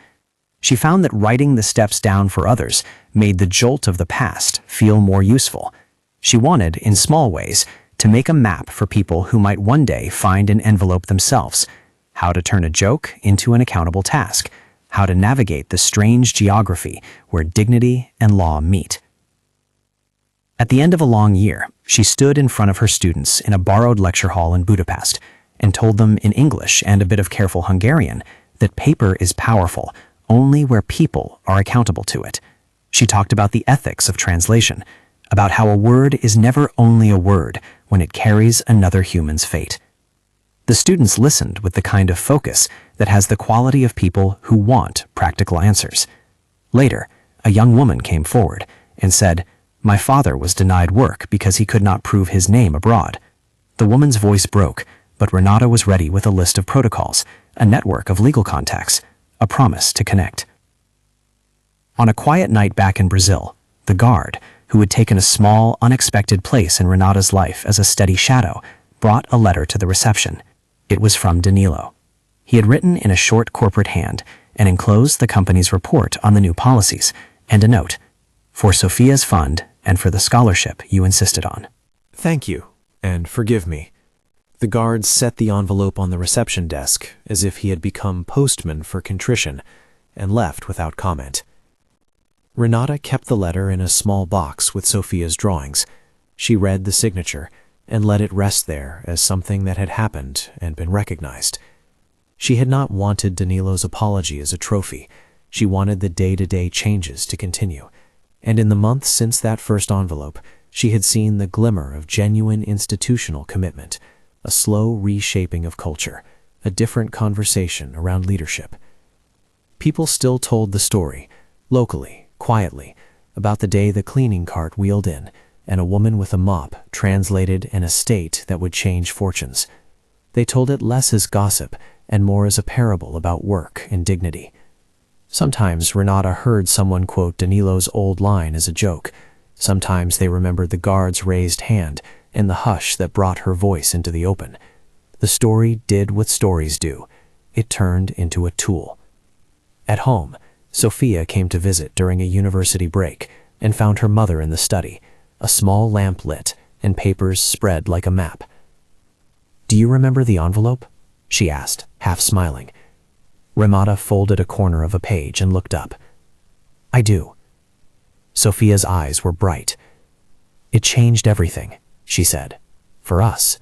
She found that writing the steps down for others made the jolt of the past feel more useful. She wanted, in small ways, to make a map for people who might one day find an envelope themselves, how to turn a joke into an accountable task, how to navigate the strange geography where dignity and law meet. At the end of a long year, she stood in front of her students in a borrowed lecture hall in Budapest and told them in English and a bit of careful Hungarian that paper is powerful only where people are accountable to it. She talked about the ethics of translation, about how a word is never only a word when it carries another human's fate. The students listened with the kind of focus that has the quality of people who want practical answers. Later, a young woman came forward and said, "My father was denied work because he could not prove his name abroad." The woman's voice broke, but Renata was ready with a list of protocols, a network of legal contacts, a promise to connect. On a quiet night back in Brazil, the guard, who had taken a small, unexpected place in Renata's life as a steady shadow, brought a letter to the reception. It was from Danilo. He had written in a short corporate hand and enclosed the company's report on the new policies and a note, "For Sophia's fund and for the scholarship you insisted on." Thank you, and forgive me. The guard set the envelope on the reception desk as if he had become postman for contrition and left without comment. Renata kept the letter in a small box with Sophia's drawings. She read the signature and let it rest there as something that had happened and been recognized. She had not wanted Danilo's apology as a trophy. She wanted the day-to-day changes to continue. And in the months since that first envelope, she had seen the glimmer of genuine institutional commitment, a slow reshaping of culture, a different conversation around leadership. People still told the story, locally, quietly, about the day the cleaning cart wheeled in, and a woman with a mop translated an estate that would change fortunes. They told it less as gossip and more as a parable about work and dignity. Sometimes Renata heard someone quote Danilo's old line as a joke. Sometimes they remembered the guard's raised hand and the hush that brought her voice into the open. The story did what stories do. It turned into a tool. At home, Sophia came to visit during a university break and found her mother in the study, a small lamp lit and papers spread like a map. "Do you remember the envelope?" she asked, half smiling. Renata folded a corner of a page and looked up. "I do." Sophia's eyes were bright. "It changed everything," she said. "For us."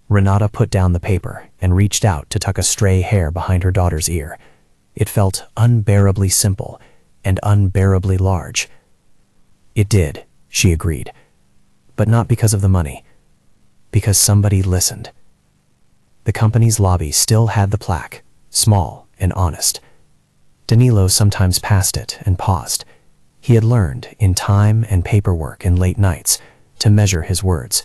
Renata put down the paper and reached out to tuck a stray hair behind her daughter's ear. It felt unbearably simple and unbearably large. "It did," she agreed. "But not because of the money. Because somebody listened." The company's lobby still had the plaque, small and honest. Danilo sometimes passed it and paused. He had learned, in time and paperwork and late nights, to measure his words.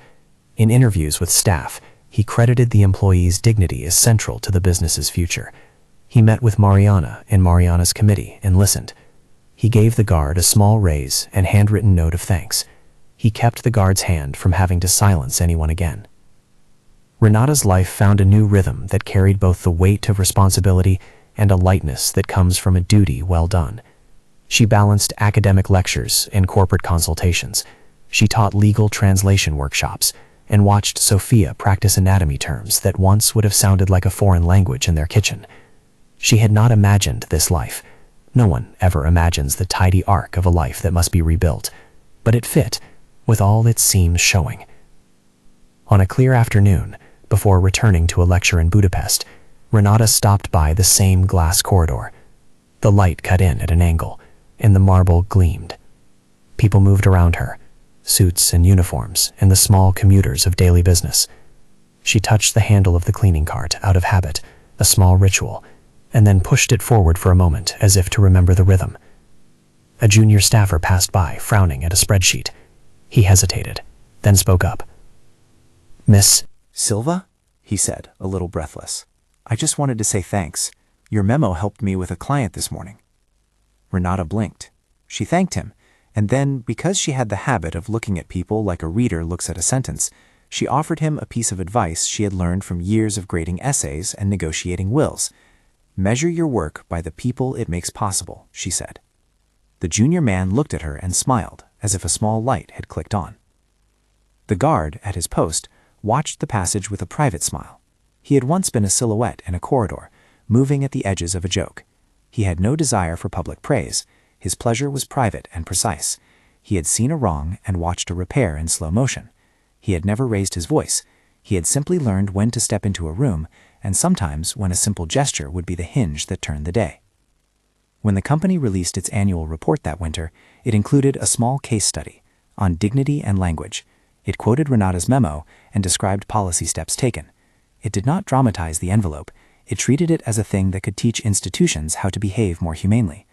In interviews with staff, he credited the employee's dignity as central to the business's future. He met with Mariana and Mariana's committee and listened. He gave the guard a small raise and handwritten note of thanks. He kept the guard's hand from having to silence anyone again. Renata's life found a new rhythm that carried both the weight of responsibility and a lightness that comes from a duty well done. She balanced academic lectures and corporate consultations. She taught legal translation workshops and watched Sophia practice anatomy terms that once would have sounded like a foreign language in their kitchen. She had not imagined this life. No one ever imagines the tidy arc of a life that must be rebuilt, but it fit, with all its seams showing. On a clear afternoon, before returning to a lecture in Budapest, Renata stopped by the same glass corridor. The light cut in at an angle, and the marble gleamed. People moved around her, suits and uniforms, and the small commuters of daily business. She touched the handle of the cleaning cart out of habit, a small ritual, and then pushed it forward for a moment as if to remember the rhythm. A junior staffer passed by, frowning at a spreadsheet. He hesitated, then spoke up. "Miss Silva?" he said, a little breathless. "I just wanted to say thanks. Your memo helped me with a client this morning." Renata blinked. She thanked him, and then, because she had the habit of looking at people like a reader looks at a sentence, she offered him a piece of advice she had learned from years of grading essays and negotiating wills. "Measure your work by the people it makes possible," she said. The junior man looked at her and smiled, as if a small light had clicked on. The guard, at his post, watched the passage with a private smile. He had once been a silhouette in a corridor, moving at the edges of a joke. He had no desire for public praise. His pleasure was private and precise. He had seen a wrong and watched a repair in slow motion. He had never raised his voice. He had simply learned when to step into a room, and sometimes when a simple gesture would be the hinge that turned the day. When the company released its annual report that winter, it included a small case study on dignity and language. It quoted Renata's memo and described policy steps taken. It did not dramatize the envelope. It treated it as a thing that could teach institutions how to behave more humanely.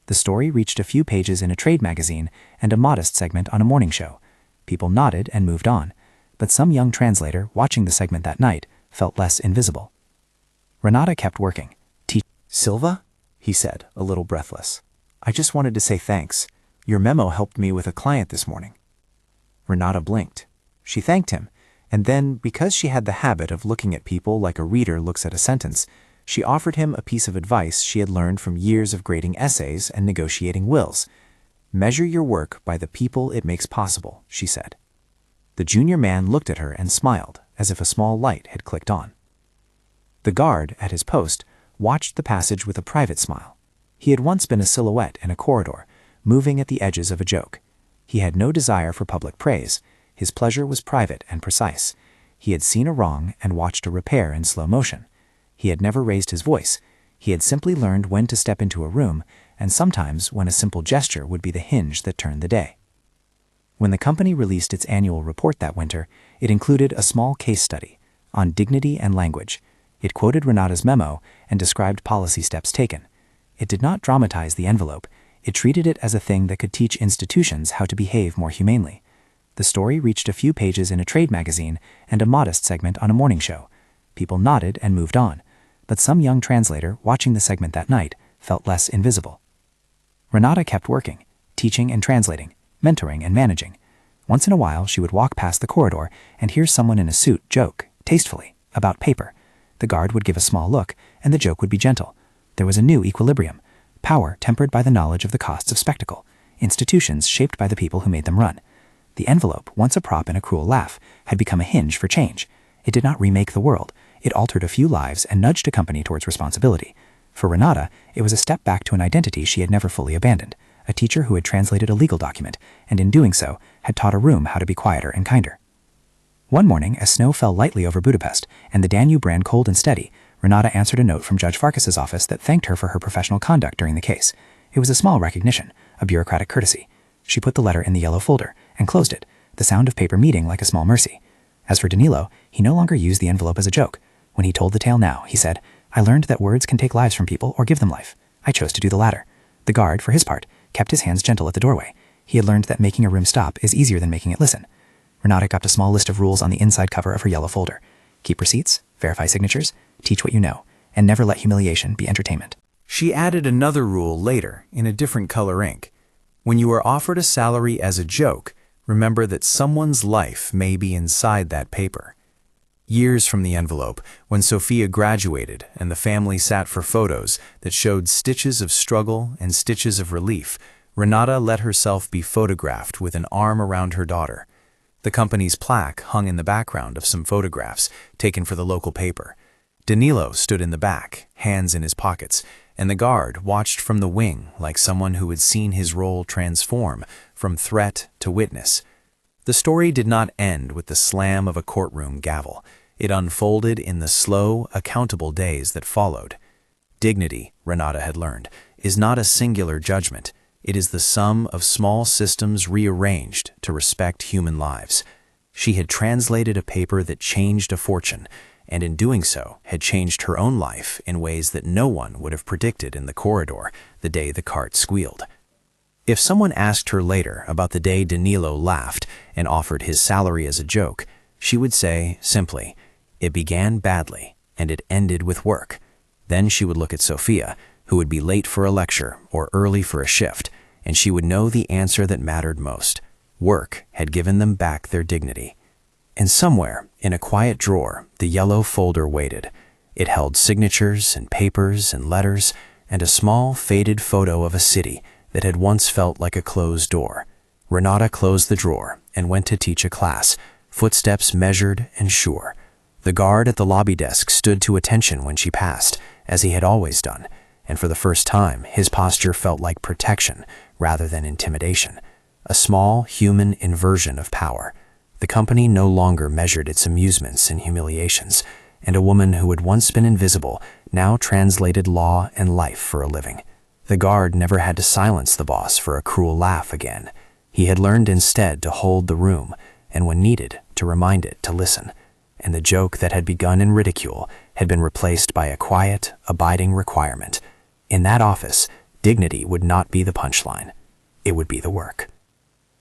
The story reached a few pages in a trade magazine and a modest segment on a morning show. People nodded and moved on, but some young translator watching the segment that night felt less invisible. Renata kept working. "Silva?" he said, a little breathless. "I just wanted to say thanks. Your memo helped me with a client this morning." Renata blinked. She thanked him, and then, because she had the habit of looking at people like a reader looks at a sentence, she offered him a piece of advice she had learned from years of grading essays and negotiating wills. "Measure your work by the people it makes possible," she said. The junior man looked at her and smiled, as if a small light had clicked on. The guard, at his post, watched the passage with a private smile. He had once been a silhouette in a corridor, moving at the edges of a joke. He had no desire for public praise. His pleasure was private and precise. He had seen a wrong and watched a repair in slow motion. He had never raised his voice. He had simply learned when to step into a room, and sometimes when a simple gesture would be the hinge that turned the day. When the company released its annual report that winter, it included a small case study on dignity and language. It quoted Renata's memo and described policy steps taken. It did not dramatize the envelope. It treated it as a thing that could teach institutions how to behave more humanely. The story reached a few pages in a trade magazine and a modest segment on a morning show. People nodded and moved on, but some young translator watching the segment that night felt less invisible. Renata kept working, teaching and translating, mentoring and managing. Once in a while, she would walk past the corridor and hear someone in a suit joke, tastefully, about paper. The guard would give a small look, and the joke would be gentle. There was a new equilibrium, power tempered by the knowledge of the costs of spectacle, institutions shaped by the people who made them run. The envelope, once a prop in a cruel laugh, had become a hinge for change. It did not remake the world. It altered a few lives and nudged a company towards responsibility. For Renata, it was a step back to an identity she had never fully abandoned, a teacher who had translated a legal document, and in doing so, had taught a room how to be quieter and kinder. One morning, as snow fell lightly over Budapest, and the Danube ran cold and steady, Renata answered a note from Judge Farkas's office that thanked her for her professional conduct during the case. It was a small recognition, a bureaucratic courtesy. She put the letter in the yellow folder, and closed it, the sound of paper meeting like a small mercy. As for Danilo, he no longer used the envelope as a joke. When he told the tale now, he said, "I learned that words can take lives from people or give them life. I chose to do the latter." The guard, for his part, kept his hands gentle at the doorway. He had learned that making a room stop is easier than making it listen. Renata kept a small list of rules on the inside cover of her yellow folder. Keep receipts, verify signatures, teach what you know, and never let humiliation be entertainment. She added another rule later, in a different color ink. When you are offered a salary as a joke, remember that someone's life may be inside that paper. Years from the envelope, when Sophia graduated and the family sat for photos that showed stitches of struggle and stitches of relief, Renata let herself be photographed with an arm around her daughter. The company's plaque hung in the background of some photographs taken for the local paper. Danilo stood in the back, hands in his pockets, and the guard watched from the wing like someone who had seen his role transform from threat to witness. The story did not end with the slam of a courtroom gavel. It unfolded in the slow, accountable days that followed. Dignity, Renata had learned, is not a singular judgment. It is the sum of small systems rearranged to respect human lives. She had translated a paper that changed a fortune, and in doing so had changed her own life in ways that no one would have predicted in the corridor the day the cart squealed. If someone asked her later about the day Danilo laughed and offered his salary as a joke, she would say, simply, "It began badly, and it ended with work." Then she would look at Sophia, who would be late for a lecture or early for a shift, and she would know the answer that mattered most. Work had given them back their dignity. And somewhere, in a quiet drawer, the yellow folder waited. It held signatures and papers and letters and a small, faded photo of a city that had once felt like a closed door. Renata closed the drawer and went to teach a class, footsteps measured and sure. The guard at the lobby desk stood to attention when she passed, as he had always done, and for the first time his posture felt like protection rather than intimidation, a small human inversion of power. The company no longer measured its amusements and humiliations, and a woman who had once been invisible now translated law and life for a living. The guard never had to silence the boss for a cruel laugh again. He had learned instead to hold the room, and when needed, to remind it to listen. And the joke that had begun in ridicule had been replaced by a quiet, abiding requirement. In that office, dignity would not be the punchline. It would be the work.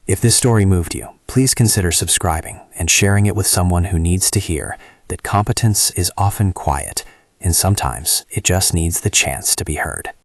If this story moved you, please consider subscribing and sharing it with someone who needs to hear that competence is often quiet, and sometimes it just needs the chance to be heard.